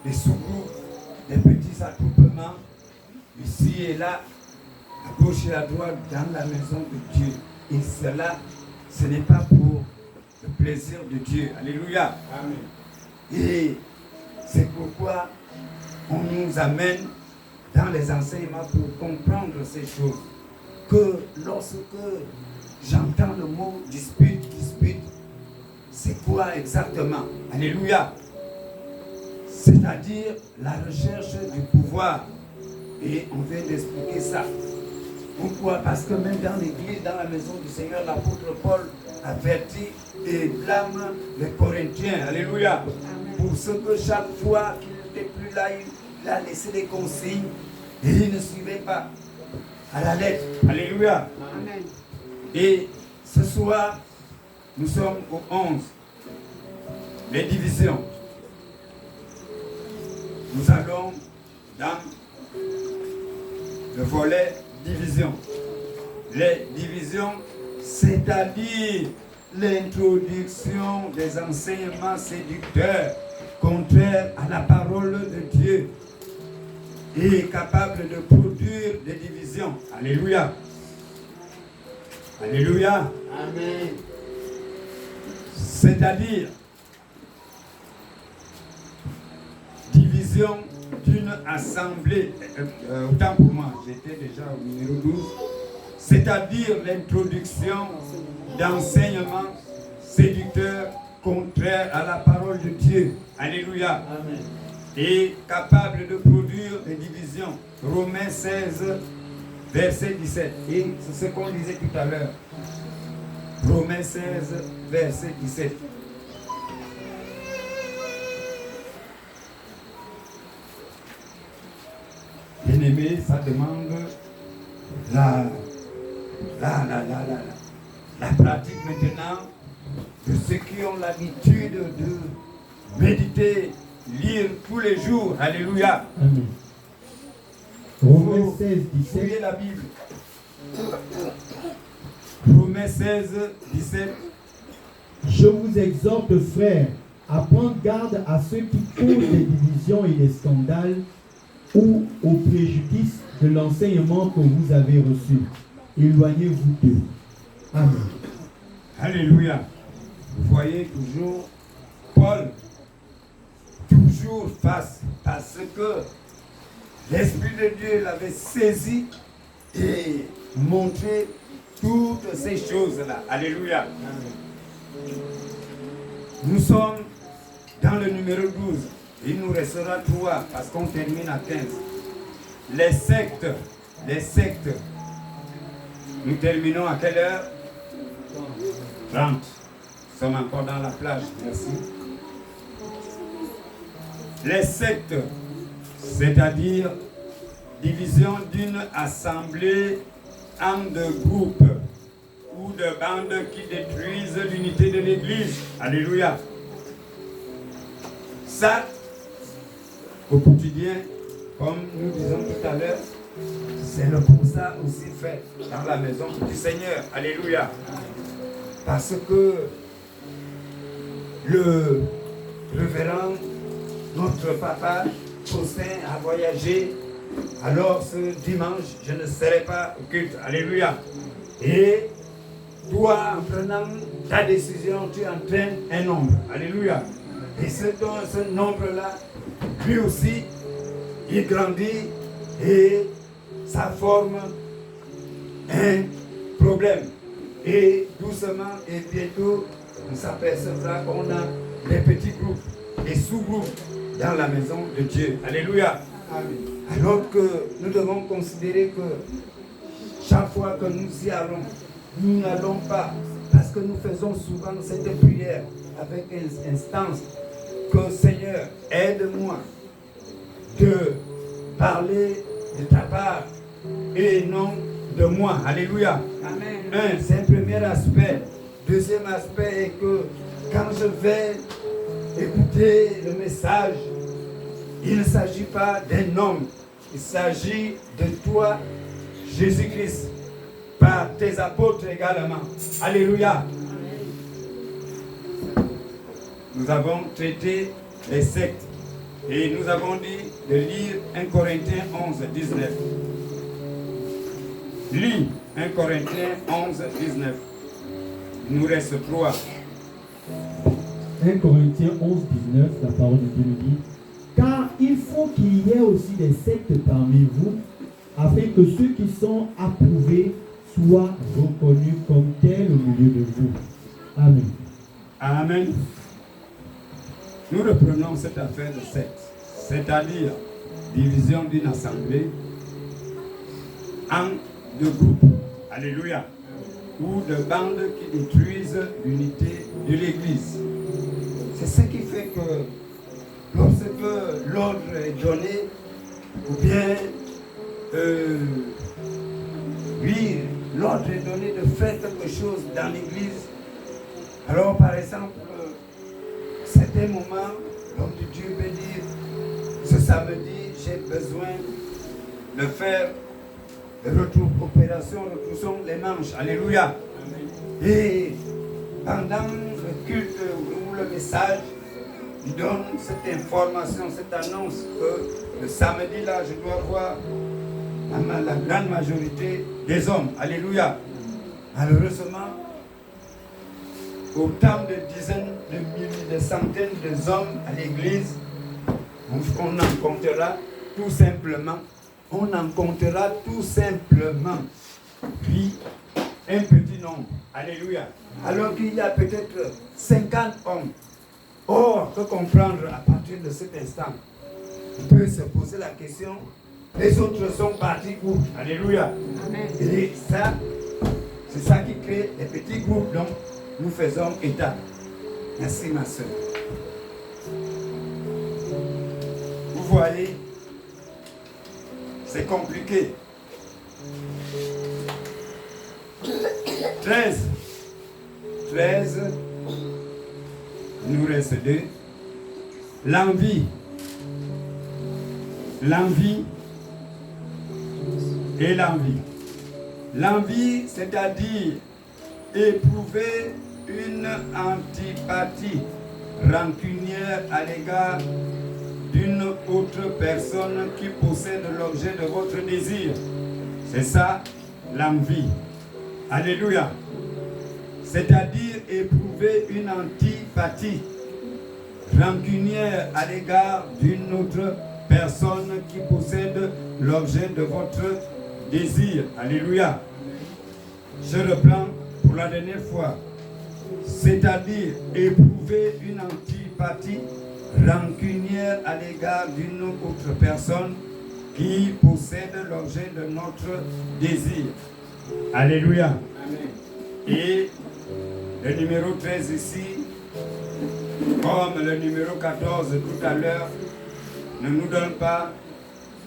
des sous-groupes, des petits attroupements, ici et là, à gauche et à droite, dans la maison de Dieu. Et cela, ce n'est pas pour le plaisir de Dieu. Alléluia. Amen. Et c'est pourquoi on nous amène dans les enseignements pour comprendre ces choses. Que lorsque j'entends le mot dispute, c'est quoi exactement? Alléluia. C'est-à-dire la recherche du pouvoir. Et on vient d'expliquer ça. Pourquoi? Parce que même dans l'église, dans la maison du Seigneur, l'apôtre Paul avertit et blâme les Corinthiens. Alléluia. Pour ce que chaque fois qu'il n'était plus là, il a laissé des consignes et il ne suivait pas à la lettre. Alléluia. Amen. Et ce soir, nous sommes au 11. Les divisions. nous allons dans le volet division. Les divisions, c'est-à-dire l'introduction des enseignements séducteurs contraires à la parole de Dieu et capable de produire des divisions. Alléluia. Alléluia. Amen. C'est-à-dire division d'une assemblée, autant pour moi, j'étais déjà au numéro 12, c'est-à-dire l'introduction d'enseignements séducteurs contraires à la parole de Dieu. Alléluia. Amen. Et capable de produire des divisions. Romains 16, verset 17. Et c'est ce qu'on disait tout à l'heure. Romains 16, verset 17. Bien-aimé, ça demande la pratique maintenant de ceux qui ont l'habitude de méditer, lire tous les jours. Alléluia. Amen. Romains 16, Fouillez 17. la Bible. Romains 16, 17. Je vous exhorte, frères, à prendre garde à ceux qui causent des divisions et des scandales ou au préjudice de l'enseignement que vous avez reçu. Éloignez-vous d'eux. Amen. Alléluia. Vous voyez toujours Paul, toujours face, parce que l'Esprit de Dieu l'avait saisi et montré toutes ces choses-là. Alléluia. Nous sommes dans le numéro 12. Il nous restera 3 parce qu'on termine à 15. Les sectes. Nous terminons à quelle heure? 30. Nous sommes encore dans la plage. Merci. Les sectes, c'est-à-dire division d'une assemblée en de groupes ou de bandes qui détruisent l'unité de l'Église. Alléluia. Ça, au quotidien, comme nous disons tout à l'heure, c'est le constat aussi fait dans la maison du Seigneur. Alléluia. Parce que le révérend, notre papa, Faustin, a voyagé. Alors ce dimanche, je ne serai pas au culte. Alléluia. Et toi, en prenant ta décision, tu entraînes un nombre. Alléluia. Et ce nombre-là, lui aussi, il grandit et ça forme un problème. Et doucement et bientôt, on s'apercevra qu'on a des petits groupes, des sous-groupes dans la maison de Dieu. Alléluia. Alors que nous devons considérer que chaque fois que nous y allons, nous n'allons pas, parce que nous faisons souvent cette prière avec une instance, que Seigneur, aide-moi de parler de ta part et non de moi. Alléluia. Amen. C'est un premier aspect. Deuxième aspect est que quand je vais écouter le message, il ne s'agit pas d'un homme, il s'agit de toi, Jésus-Christ, par tes apôtres également. Alléluia. Nous avons traité les sectes et nous avons dit de lire 1 Corinthiens 11, 19. Lis 1 Corinthiens 11, 19. Il nous reste 3. 1 Corinthiens 11, 19, la parole de Dieu nous dit: car il faut qu'il y ait aussi des sectes parmi vous, afin que ceux qui sont approuvés soient reconnus comme tels au milieu de vous. Amen. Amen. Nous reprenons cette affaire de secte, c'est-à-dire division d'une assemblée en deux groupes. Alléluia. Ou de bandes qui détruisent l'unité de l'Église. C'est ce qui fait que lorsque l'ordre est donné, ou bien oui, l'ordre est donné de faire quelque chose dans l'Église, alors par exemple, certains moments, l'homme de Dieu veut dire, ce samedi, j'ai besoin de faire retroussons les manches. Alléluia. Et pendant le culte ou le message, il donne cette information, cette annonce que le samedi là, je dois voir la grande majorité des hommes. Alléluia. Malheureusement, autant de dizaines de milliers, de centaines d'hommes à l'église, on en comptera tout simplement. On en comptera tout simplement. Puis, un petit nombre. Alléluia. Alors qu'il y a peut-être 50 hommes. Or, que comprendre à partir de cet instant, on peut se poser la question, les autres sont partis où? Alléluia. Amen. Et ça, c'est ça qui crée les petits groupes dont nous faisons état. Merci ma soeur. Vous voyez, c'est compliqué. 13, il nous reste 2. L'envie et l'envie. L'envie, c'est-à-dire éprouver une antipathie rancunière à l'égard d'une autre personne qui possède l'objet de votre désir. C'est ça, l'envie. Alléluia. C'est-à-dire éprouver une antipathie rancunière à l'égard d'une autre personne qui possède l'objet de votre désir. Alléluia. Je reprends pour la dernière fois. C'est-à-dire éprouver une antipathie rancunière à l'égard d'une autre personne qui possède l'objet de notre désir. Alléluia. Amen. Et le numéro 13 ici, comme le numéro 14 tout à l'heure, ne nous donne pas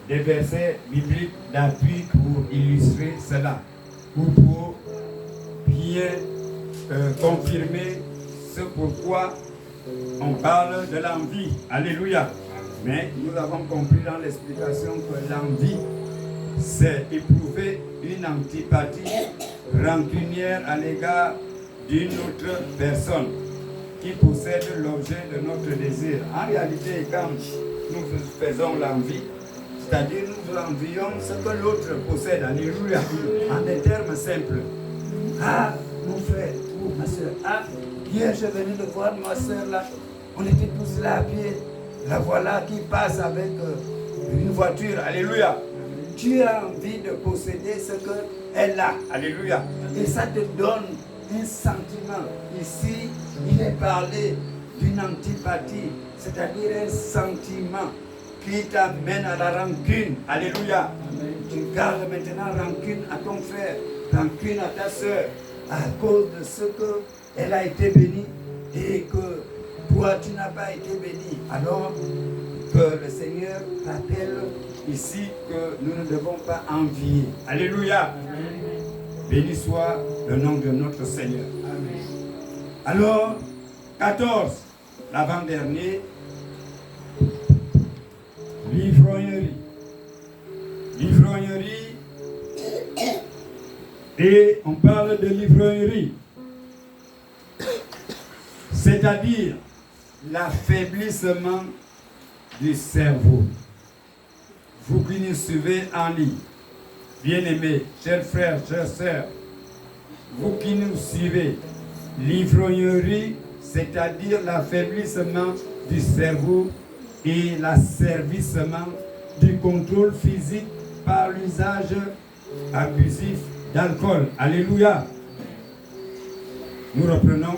des versets bibliques d'appui pour illustrer cela, ou pour bien confirmer ce pourquoi on parle de l'envie. Alléluia. Mais nous avons compris dans l'explication que l'envie, c'est éprouver une antipathie rancunière à l'égard d'une autre personne qui possède l'objet de notre désir. En réalité, quand nous faisons l'envie, c'est-à-dire nous envions ce que l'autre possède. Alléluia. En des termes simples. Ah, mon frère, ou ma soeur, ah, hier je venais de voir ma soeur là, on était tous là à pied, la voilà qui passe avec une voiture. Alléluia. Tu as envie de posséder ce qu'elle a. Alléluia. Et ça te donne un sentiment. Ici, il est parlé d'une antipathie, c'est-à-dire un sentiment qui t'amène à la rancune. Alléluia. Amen. Tu gardes maintenant rancune à ton frère, rancune à ta soeur, à cause de ce qu'elle a été bénie et que toi, tu n'as pas été béni. Alors que le Seigneur rappelle ici que nous ne devons pas envier. Alléluia. Amen. Béni soit le nom de notre Seigneur. Amen. Alors, 14, l'avant-dernier, l'ivrognerie. L'ivrognerie, et on parle de l'ivrognerie, c'est-à-dire l'affaiblissement du cerveau. Vous qui nous suivez en ligne, bien-aimés, chers frères, chères sœurs, vous qui nous suivez, l'ivrognerie, c'est-à-dire l'affaiblissement du cerveau et l'asservissement du contrôle physique par l'usage abusif d'alcool. Alléluia. Nous reprenons.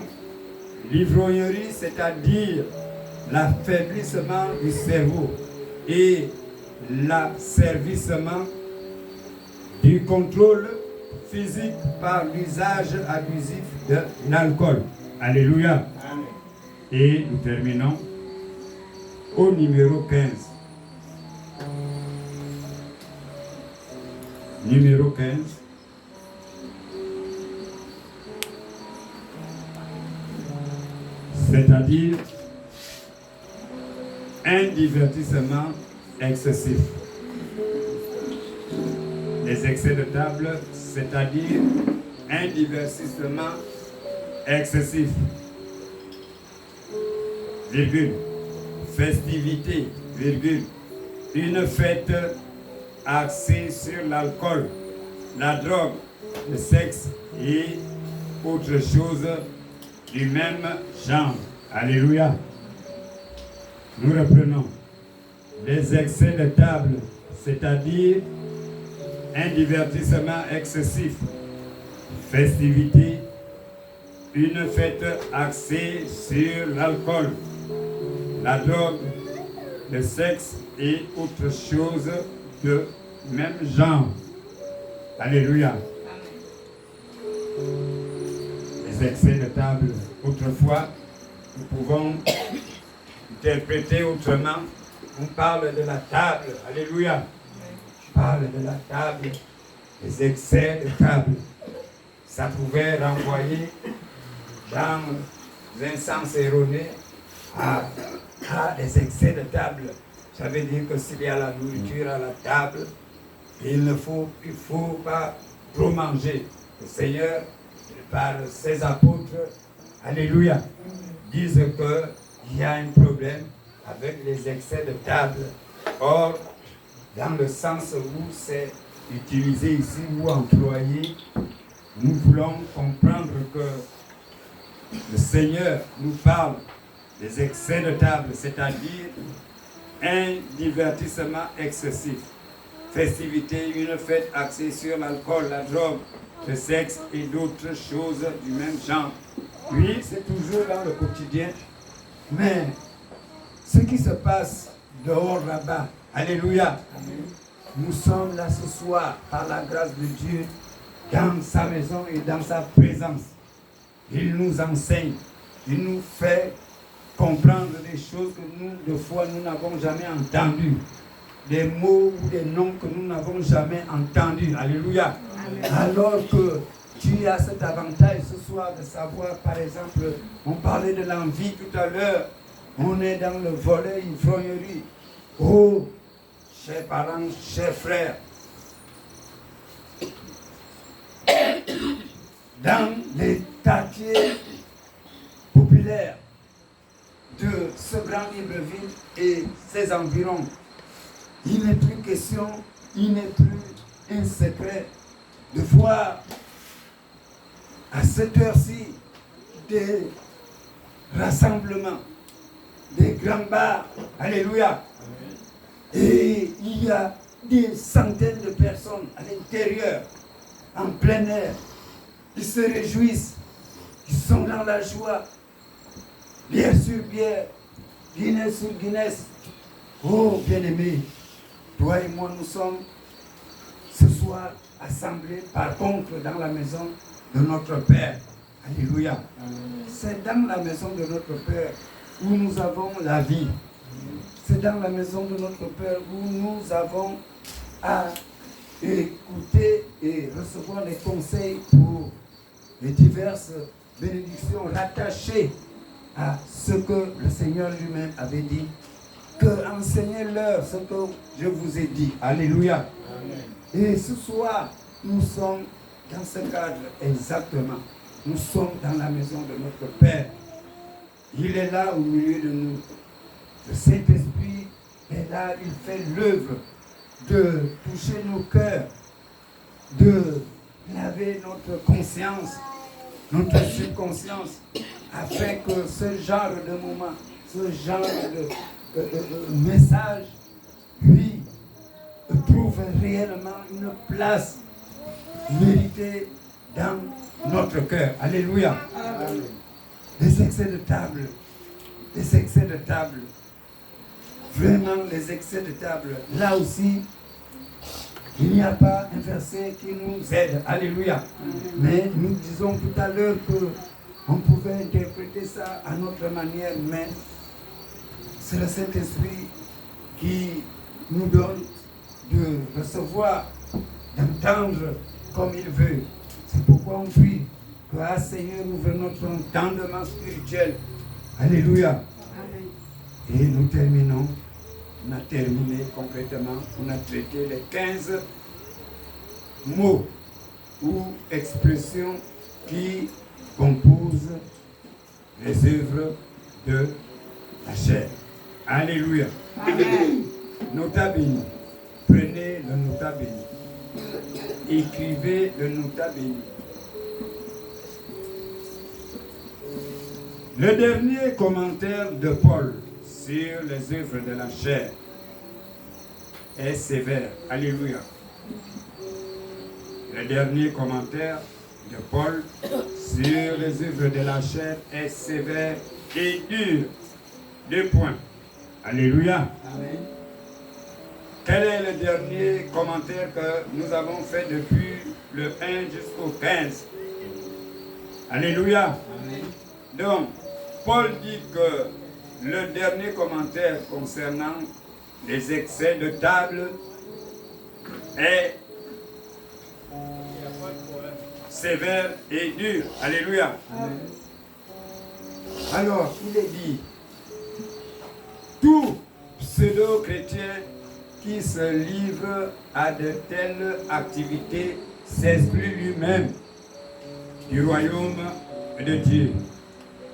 L'ivrognerie, c'est-à-dire l'affaiblissement du cerveau et l'asservissement du contrôle physique par l'usage abusif de l'alcool. Alléluia. Amen. Et nous terminons au numéro 15. Numéro 15. C'est-à-dire un divertissement excessifs. Les excès de table, c'est-à-dire un divertissement excessif. Virgule. Festivité, virgule. Une fête axée sur l'alcool, la drogue, le sexe et autre chose du même genre. Alléluia. Nous reprenons. Les excès de table, c'est-à-dire un divertissement excessif, festivité, une fête axée sur l'alcool, la drogue, le sexe et autre chose de même genre. Alléluia. Les excès de table, autrefois, nous pouvons interpréter autrement. On parle de la table. Alléluia. Je parle de la table, les excès de table. Ça pouvait renvoyer dans un sens erroné à des excès de table. Ça veut dire que s'il y a la nourriture à la table, il ne faut pas trop manger. Le Seigneur, par ses apôtres, alléluia, disent qu'il y a un problème avec les excès de table. Or, dans le sens où c'est utilisé ici ou employé, nous voulons comprendre que le Seigneur nous parle des excès de table, c'est-à-dire un divertissement excessif, festivité, une fête axée sur l'alcool, la drogue, le sexe et d'autres choses du même genre. Oui, c'est toujours dans le quotidien, mais ce qui se passe dehors là-bas, alléluia, nous sommes là ce soir par la grâce de Dieu dans sa maison et dans sa présence. Il nous enseigne, il nous fait comprendre des choses que nous, de fois, nous n'avons jamais entendues. Des mots ou des noms que nous n'avons jamais entendus. Alléluia. Amen. Alors que tu as cet avantage ce soir de savoir, par exemple, on parlait de l'envie tout à l'heure. On est dans le volet ivrognerie. Oh, chers parents, chers frères, dans les quartiers populaires de ce grand Libreville et ses environs, il n'est plus question, il n'est plus un secret de voir à cette heure-ci des rassemblements, des grands bars, alléluia. Et il y a des centaines de personnes à l'intérieur, en plein air, qui se réjouissent, qui sont dans la joie, bière sur bière, Guinness sur Guinness. Oh, bien-aimé, toi et moi, nous sommes ce soir assemblés, par contre, dans la maison de notre Père. Alléluia. C'est dans la maison de notre Père où nous avons la vie. C'est dans la maison de notre Père où nous avons à écouter et recevoir les conseils pour les diverses bénédictions rattachées à ce que le Seigneur lui-même avait dit. Que enseignez-leur ce que je vous ai dit. Alléluia. Amen. Et ce soir, nous sommes dans ce cadre exactement. Nous sommes dans la maison de notre Père. Il est là au milieu de nous. Le Saint-Esprit est là, il fait l'œuvre de toucher nos cœurs, de laver notre conscience, notre subconscience, afin que ce genre de moment, ce genre de message, lui, trouve réellement une place méritée dans notre cœur. Alléluia. Amen. Les excès de table, les excès de table, vraiment les excès de table. Là aussi, il n'y a pas un verset qui nous aide. Alléluia. Mais nous disons tout à l'heure qu'on pouvait interpréter ça à notre manière, mais c'est le Saint-Esprit qui nous donne de recevoir, d'entendre comme il veut. C'est pourquoi on prie que, ah Seigneur, ouvre notre entendement spirituel. Alléluia. Amen. Et nous terminons on a terminé complètement, on a traité les 15 mots ou expressions qui composent les œuvres de la chair. Alléluia. Amen. Nota béni. Prenez le nota béni. Écrivez le nota béni. Le dernier commentaire de Paul sur les œuvres de la chair est sévère. Alléluia. Le dernier commentaire de Paul sur les œuvres de la chair est sévère et dur. 2 points. Alléluia. Amen. Quel est le dernier commentaire que nous avons fait depuis le 1 jusqu'au 15? Alléluia. Amen. Donc, Paul dit que le dernier commentaire concernant les excès de table est sévère et dur. Alléluia. Amen. Alors, il est dit, tout pseudo-chrétien qui se livre à de telles activités s'exclut lui-même du royaume de Dieu.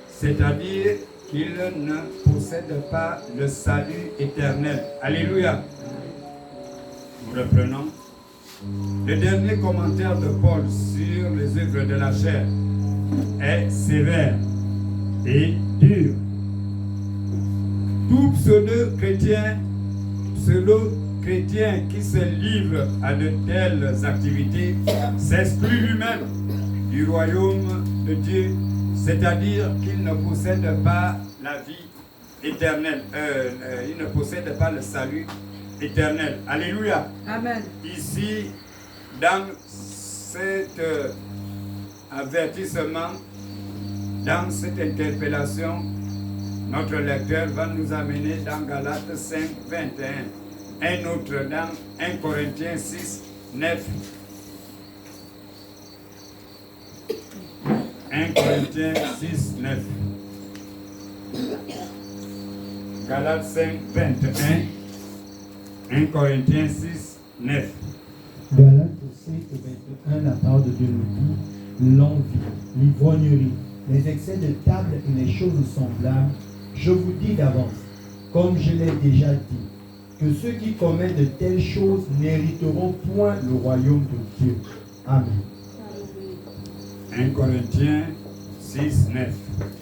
C'est-à-dire qu'il ne possède pas le salut éternel. Alléluia. Nous reprenons. Le dernier commentaire de Paul sur les œuvres de la chair est sévère et dur. Tout pseudo-chrétien qui se livre à de telles activités s'exclut lui-même du royaume de Dieu, c'est-à-dire qu'il ne possède pas la vie éternelle, il ne possède pas le salut éternel. Alléluia. Amen. Ici, dans cet avertissement, dans cette interpellation, notre lecteur va nous amener dans Galates 5, 21. Un autre dans 1 Corinthiens 6, 9. 1 Corinthiens 6, 9. Galates 5, 21. 1 Corinthiens 6, 9. Galates 5, 21, la parole de Dieu nous dit, l'envie, l'ivrognerie, les excès de table et les choses semblables, je vous dis d'avance, comme je l'ai déjà dit, que ceux qui commettent de telles choses n'hériteront point le royaume de Dieu. Amen. 1 Corinthiens 6, 9.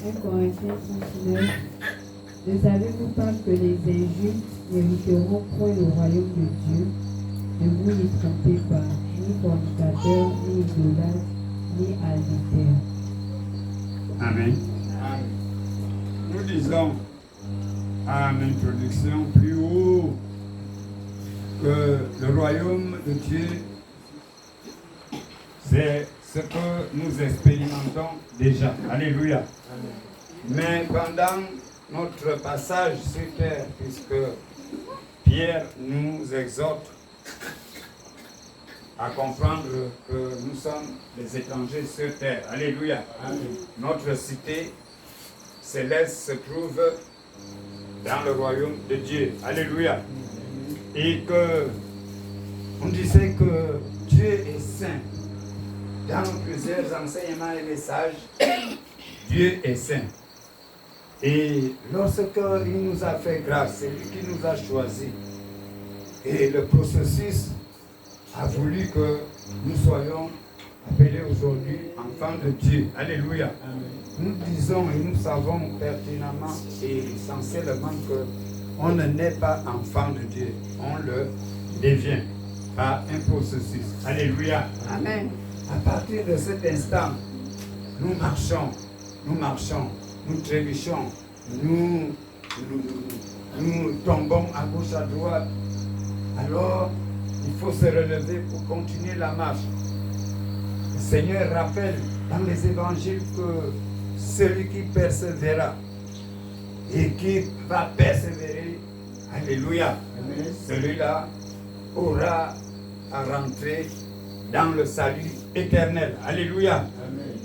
1 Corinthiens 6, 9. Ne savez-vous pas que les injustes n'hériteront point le royaume de Dieu? Ne vous y trompez pas, ni fornicateurs, ni idolâtres, ni adultères. Amen. Nous disons en introduction plus haut que le royaume de Dieu, c'est ce que nous expérimentons déjà. Alléluia. Mais pendant notre passage sur terre, puisque Pierre nous exhorte à comprendre que nous sommes des étrangers sur terre. Alléluia. Amen. Notre cité céleste se trouve dans le royaume de Dieu. Alléluia. Et que on disait que Dieu est saint. Dans plusieurs enseignements et messages, Dieu est saint. Et lorsqu'il nous a fait grâce, c'est lui qui nous a choisis. Et le processus a voulu que nous soyons appelés aujourd'hui enfants de Dieu. Alléluia. Amen. Nous disons et nous savons pertinemment et essentiellement qu'on ne naît pas enfant de Dieu. On le devient par un processus. Alléluia. Amen. À partir de cet instant, nous marchons, nous trébuchons, nous tombons à gauche, à droite. Alors, il faut se relever pour continuer la marche. Le Seigneur rappelle dans les évangiles que celui qui persévérera et qui va persévérer, alléluia, celui-là aura à rentrer dans le salut éternel. Alléluia. Amen.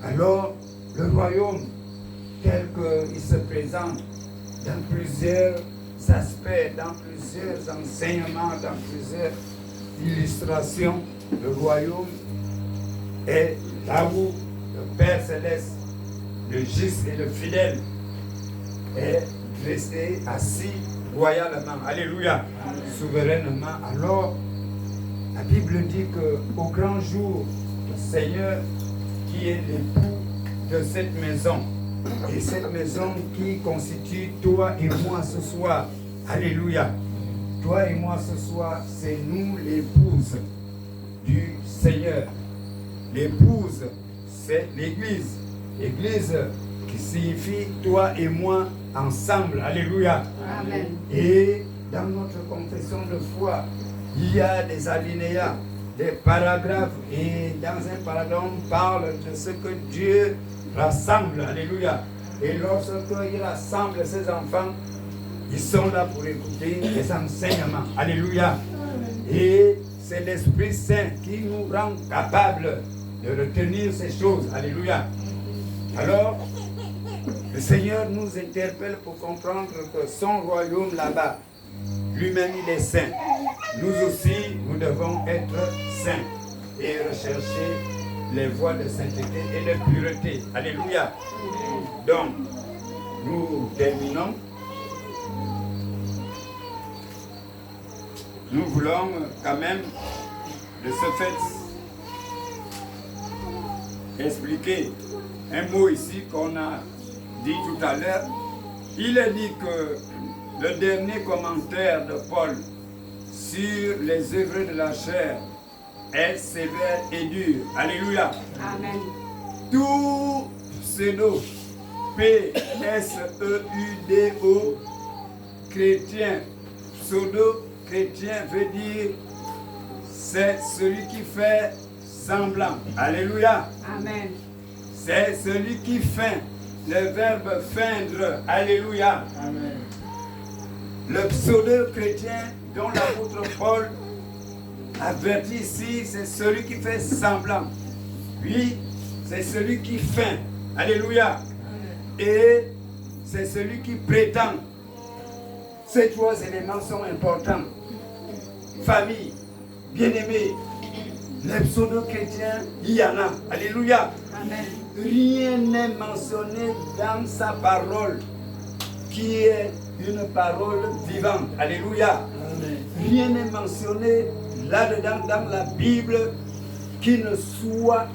Alors, le royaume, tel qu'il se présente dans plusieurs aspects, dans plusieurs enseignements, dans plusieurs illustrations. Le royaume est là où le Père Céleste, le juste et le fidèle, est resté assis royalement. Alléluia. Souverainement. Alors, la Bible dit qu'au grand jour, le Seigneur qui est l'époux de cette maison, et cette maison qui constitue toi et moi ce soir. Alléluia. Toi et moi ce soir, c'est nous l'épouse du Seigneur. L'épouse, c'est l'Église. L'Église qui signifie toi et moi ensemble. Alléluia. Amen. Et dans notre confession de foi, il y a des alinéas, des paragraphes. Et dans un paragraphe, on parle de ce que Dieu rassemble. Alléluia. Et lorsqu'il rassemble ses enfants, ils sont là pour écouter les enseignements. Alléluia. Et c'est l'Esprit Saint qui nous rend capables de retenir ces choses. Alléluia. Alors, le Seigneur nous interpelle pour comprendre que son royaume là-bas, lui-même il est saint. Nous aussi, nous devons être saints et rechercher les voies de sainteté et de pureté. Alléluia. Donc, nous terminons. Nous voulons quand même, de ce fait, expliquer un mot ici qu'on a dit tout à l'heure. Il est dit que le dernier commentaire de Paul sur les œuvres de la chair est sévère et dur. Alléluia. Amen. Tout pseudo, P-S-E-U-D-O, chrétien, pseudo-chrétien veut dire c'est celui qui fait semblant. Alléluia. Amen. C'est celui qui feint. Le verbe feindre. Alléluia. Amen. Le pseudo-chrétien dont l'apôtre Paul avertit ici, c'est celui qui fait semblant. Lui, c'est celui qui feint. Alléluia. Et c'est celui qui prétend. Ces trois éléments sont importants. Famille, bien-aimés, les pseudo-chrétiens, il y en a. Alléluia. Amen. Rien n'est mentionné dans sa parole qui est une parole vivante. Alléluia. Amen. Rien n'est mentionné là-dedans dans la Bible qui ne soit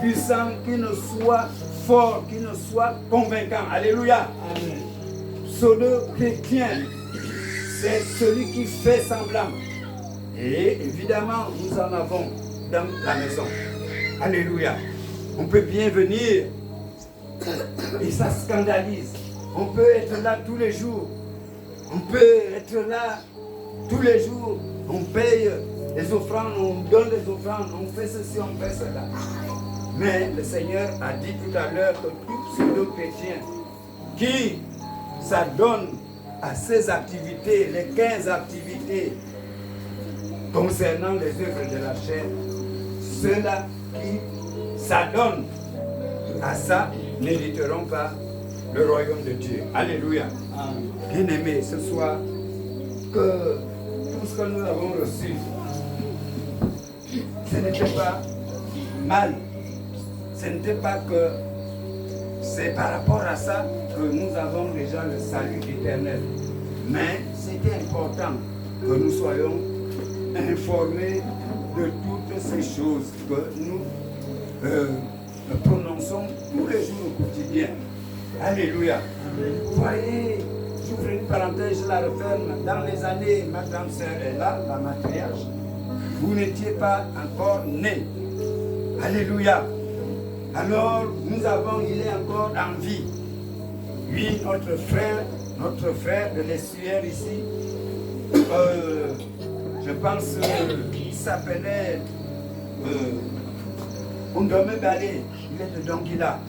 puissant, qui ne soit fort, qui ne soit convaincant. Alléluia. Amen. Pseudo-chrétien, c'est celui qui fait semblant. Et évidemment, nous en avons dans la maison. Alléluia. On peut bien venir et ça scandalise. On peut être là tous les jours. On peut être là tous les jours. On paye les offrandes, on donne les offrandes, on fait ceci, on fait cela. Mais le Seigneur a dit tout à l'heure que tout pseudo-chrétien qui s'adonne à ses activités, les 15 activités concernant les œuvres de la chair, ceux-là qui s'adonnent à ça n'hériteront pas le royaume de Dieu. Alléluia. Bien-aimés, ce soir, que tout ce que nous avons reçu, ce n'était pas mal. Ce n'était pas que c'est par rapport à ça que nous avons déjà le salut éternel. Mais c'était important que nous soyons informés de toutes ces choses que nous prononçons tous les jours au quotidien. Alléluia. Vous voyez, j'ouvre une parenthèse, je la referme. Dans les années, ma grande sœur est là, la matriarche. Vous n'étiez pas encore nés. Alléluia. Alors, nous avons, il est encore en vie. Lui, notre frère de l'estuaire ici, je pense qu'il s'appelait Undome Balé, il est de Donguila.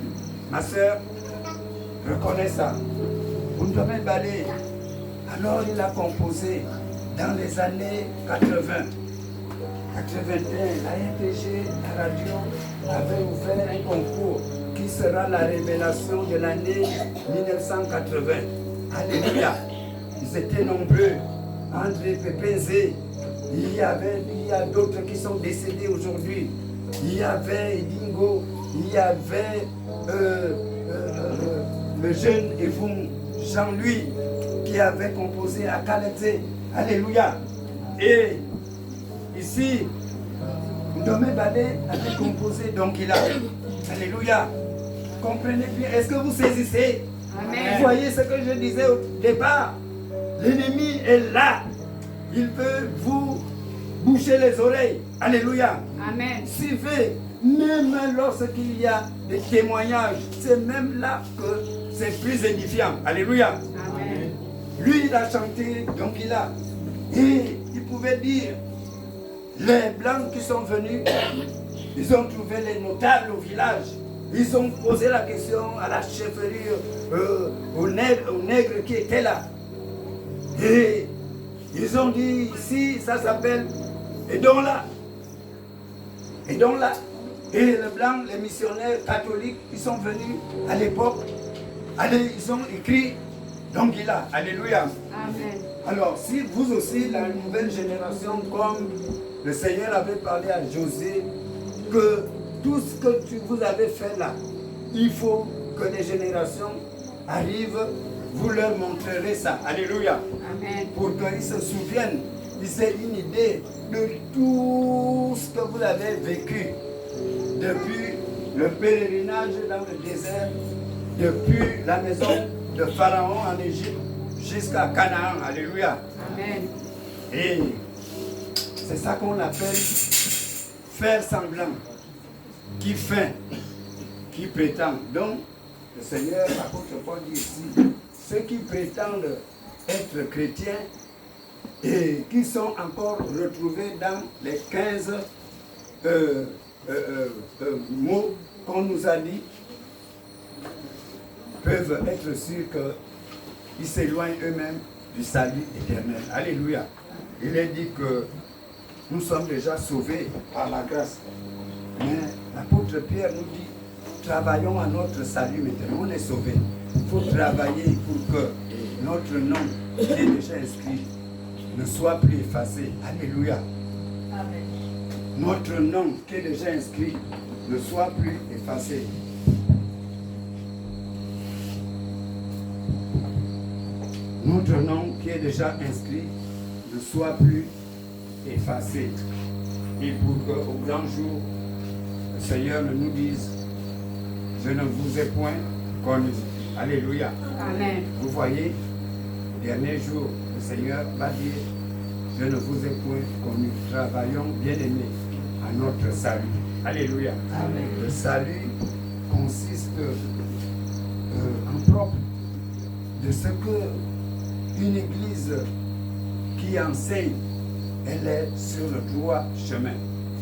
Ma soeur reconnaît ça. Undome Balé, alors il a composé dans les années 80. 81, l'ANTG, la radio, avait ouvert un concours qui sera la révélation de l'année 1980. Alléluia. ils étaient nombreux. André Pépézé, il y a d'autres qui sont décédés aujourd'hui. Il y avait Dingo, il y avait le jeune Evum Jean-Louis qui avait composé à Calais. Alléluia. Et ici, Domé Badé avait composé donc il a. Alléluia. Comprenez bien. Est-ce que vous saisissez? Amen. Vous voyez ce que je disais au départ? L'ennemi est là. Il veut vous boucher les oreilles. Alléluia. Amen. Suivez. Même lorsqu'il y a des témoignages, c'est même là que c'est plus édifiant. Alléluia. Amen. Lui, il a chanté, donc il a. Et il pouvait dire, les Blancs qui sont venus, ils ont trouvé les notables au village. Ils ont posé la question à la chefferie, aux nègres qui étaient là. Et ils ont dit, ici, ça s'appelle Edonla. Edonla. Et les Blancs, les missionnaires catholiques, ils sont venus à l'époque. Allez, ils ont écrit, donc il a. Alléluia. Amen. Alors, si vous aussi, la nouvelle génération, comme le Seigneur avait parlé à José, que tout ce que vous avez fait là, il faut que les générations arrivent, vous leur montrerez ça. Alléluia. Amen. Pour qu'ils se souviennent, ils aient une idée de tout ce que vous avez vécu depuis le pèlerinage dans le désert, depuis la maison de Pharaon en Égypte jusqu'à Canaan. Alléluia. Amen. Et c'est ça qu'on appelle faire semblant, qui feint, qui prétend. Donc, le Seigneur, l'apôtre Paul dit ici, ceux qui prétendent être chrétiens et qui sont encore retrouvés dans les 15 mots qu'on nous a dit, peuvent être sûrs qu'ils s'éloignent eux-mêmes du salut éternel. Alléluia. Il est dit que nous sommes déjà sauvés par la grâce. Mais l'apôtre Pierre nous dit, travaillons à notre salut maintenant. On est sauvés. Il faut travailler pour que notre nom qui est déjà inscrit ne soit plus effacé. Alléluia. Amen. Notre nom qui est déjà inscrit ne soit plus effacé. Notre nom qui est déjà inscrit ne soit plus effacé. Et pour qu'au grand jour, le Seigneur ne nous dise, je ne vous ai point connu. Alléluia. Amen. Vous voyez, le dernier jour, le Seigneur va dire, je ne vous ai point connu. Travaillons, bien-aimés, à notre salut. Alléluia. Amen. Le salut consiste en propre de ce que une église qui enseigne, elle est sur le droit chemin.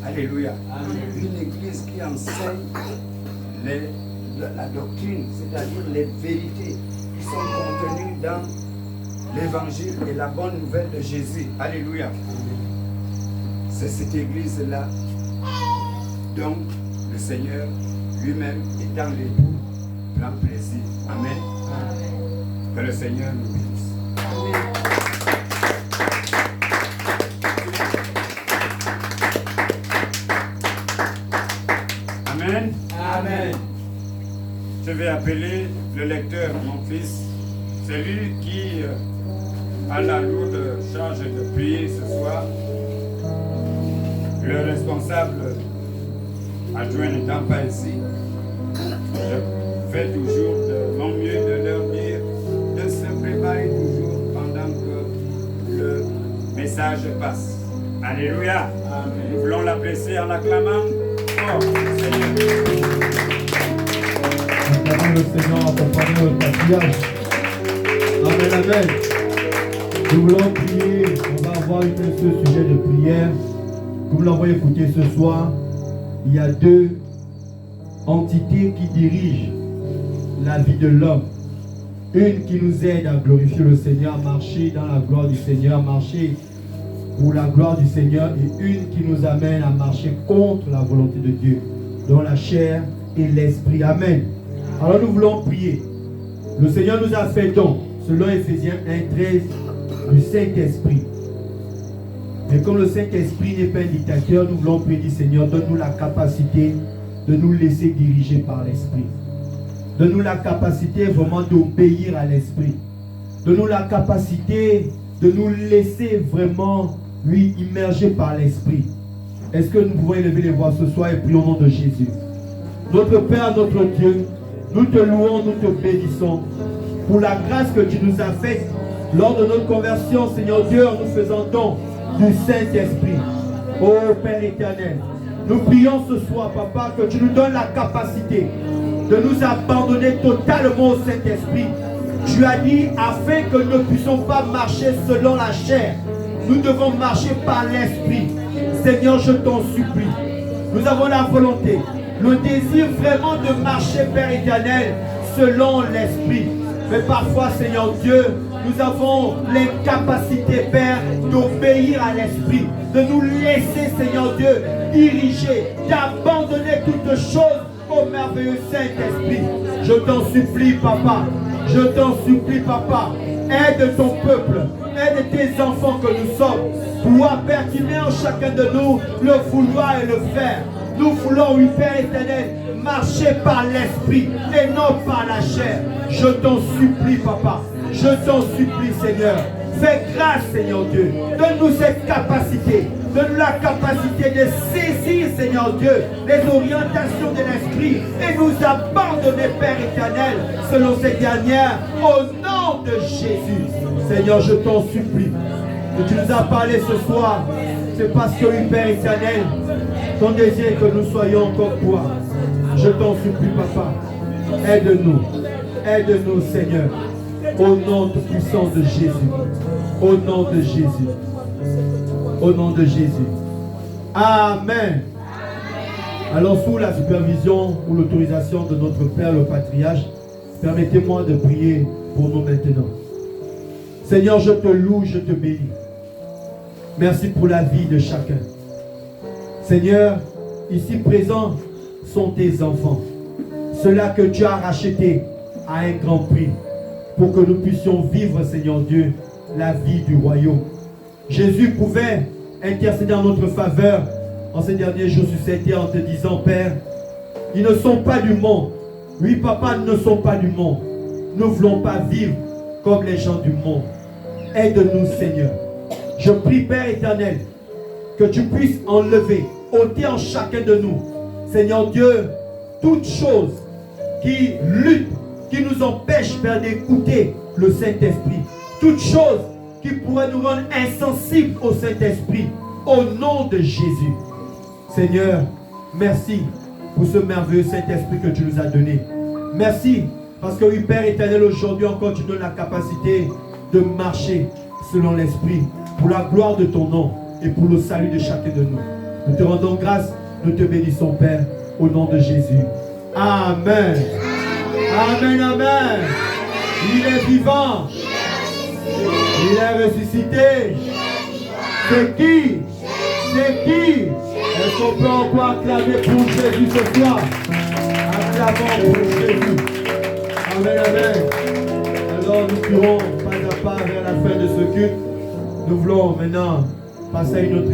Alléluia. Amen. Une église qui enseigne la doctrine, c'est-à-dire les vérités qui sont contenues dans l'évangile et la bonne nouvelle de Jésus. Alléluia. C'est cette église-là dont le Seigneur lui-même étant l'époux prend plaisir. Amen. Amen. Que le Seigneur nous bénisse. Amen. Amen. Amen. Je vais appeler le lecteur, mon fils, celui qui a la lourde charge de prier ce soir. Le responsable adjoint n'étant pas ici, je fais toujours de mon mieux de leur dire de se préparer toujours pendant que le message passe. Alléluia. Amen. Nous voulons l'apprécier en acclamant fort le Seigneur. Acclamons le Seigneur, accompagnons le patriarche. Amen, amen. Nous voulons prier, on va avoir un seul sujet de prière. Comme l'on va écouter ce soir, il y a deux entités qui dirigent la vie de l'homme. Une qui nous aide à glorifier le Seigneur, à marcher dans la gloire du Seigneur, à marcher pour la gloire du Seigneur, et une qui nous amène à marcher contre la volonté de Dieu, dans la chair et l'esprit. Amen. Alors nous voulons prier. Le Seigneur nous a fait don, selon Ephésiens 1:13, du Saint-Esprit. Mais comme le Saint-Esprit n'est pas un dictateur, nous voulons prier, Seigneur, donne-nous la capacité de nous laisser diriger par l'Esprit. Donne-nous la capacité vraiment d'obéir à l'Esprit. Donne-nous la capacité de nous laisser vraiment, lui, immerger par l'Esprit. Est-ce que nous pouvons élever les voix ce soir et prier au nom de Jésus? Notre Père, notre Dieu, nous te louons, nous te bénissons pour la grâce que tu nous as faite lors de notre conversion, Seigneur Dieu, en nous faisant don du Saint-Esprit. Ô Père éternel, nous prions ce soir, Papa, que tu nous donnes la capacité de nous abandonner totalement au Saint-Esprit. Tu as dit, afin que nous ne puissions pas marcher selon la chair, nous devons marcher par l'Esprit. Seigneur, je t'en supplie. Nous avons la volonté, le désir vraiment de marcher, Père éternel, selon l'Esprit. Mais parfois, Seigneur Dieu, nous avons l'incapacité, Père, d'obéir à l'Esprit, de nous laisser, Seigneur Dieu, diriger, d'abandonner toutes choses au merveilleux Saint-Esprit. Je t'en supplie, Papa. Je t'en supplie, Papa. Aide ton peuple, aide tes enfants que nous sommes. Toi, Père, qui mets en chacun de nous le vouloir et le faire. Nous voulons, oui, Père éternel, marcher par l'Esprit et non par la chair. Je t'en supplie, Papa. Je t'en supplie, Seigneur. Fais grâce, Seigneur Dieu. Donne-nous cette capacité. Donne-nous la capacité de saisir, Seigneur Dieu, les orientations de l'Esprit et nous abandonner, Père éternel, selon ces dernières, au nom de Jésus. Seigneur, je t'en supplie. Que tu nous as parlé ce soir, c'est parce que, oui, Père éternel, ton désir est que nous soyons comme toi. Je t'en supplie, Papa. Aide-nous. Aide-nous, Seigneur. Au nom puissant de Jésus. Au nom de Jésus. Au nom de Jésus. Amen. Alors, sous la supervision ou l'autorisation de notre Père le Patriarche, permettez-moi de prier pour nous maintenant. Seigneur, je te loue, je te bénis. Merci pour la vie de chacun. Seigneur, ici présents sont tes enfants. Ceux-là que tu as rachetés à un grand prix pour que nous puissions vivre, Seigneur Dieu, la vie du royaume. Jésus pouvait intercéder en notre faveur en ces derniers jours sur cette terre en te disant, Père, ils ne sont pas du monde. Oui, Papa, ils ne sont pas du monde. Nous ne voulons pas vivre comme les gens du monde. Aide-nous, Seigneur. Je prie, Père éternel, que tu puisses enlever, ôter en chacun de nous, Seigneur Dieu, toutes choses qui luttent, qui nous empêchent, Père, d'écouter le Saint-Esprit. Toutes choses qui pourraient nous rendre insensibles au Saint-Esprit. Au nom de Jésus. Seigneur, merci pour ce merveilleux Saint-Esprit que tu nous as donné. Merci parce que, oui, Père éternel, aujourd'hui encore, tu donnes la capacité de marcher selon l'Esprit pour la gloire de ton nom et pour le salut de chacun de nous. Nous te rendons grâce, nous te bénissons, Père, au nom de Jésus. Amen. Amen, amen. Il est vivant. Il est ressuscité. C'est qui? C'est qui? Est-ce qu'on peut encore acclamer pour Jésus ce soir? Acclamons pour Jésus. Amen, amen. Alors nous courons pas à pas vers la fin de ce culte. Nous voulons maintenant passer à une autre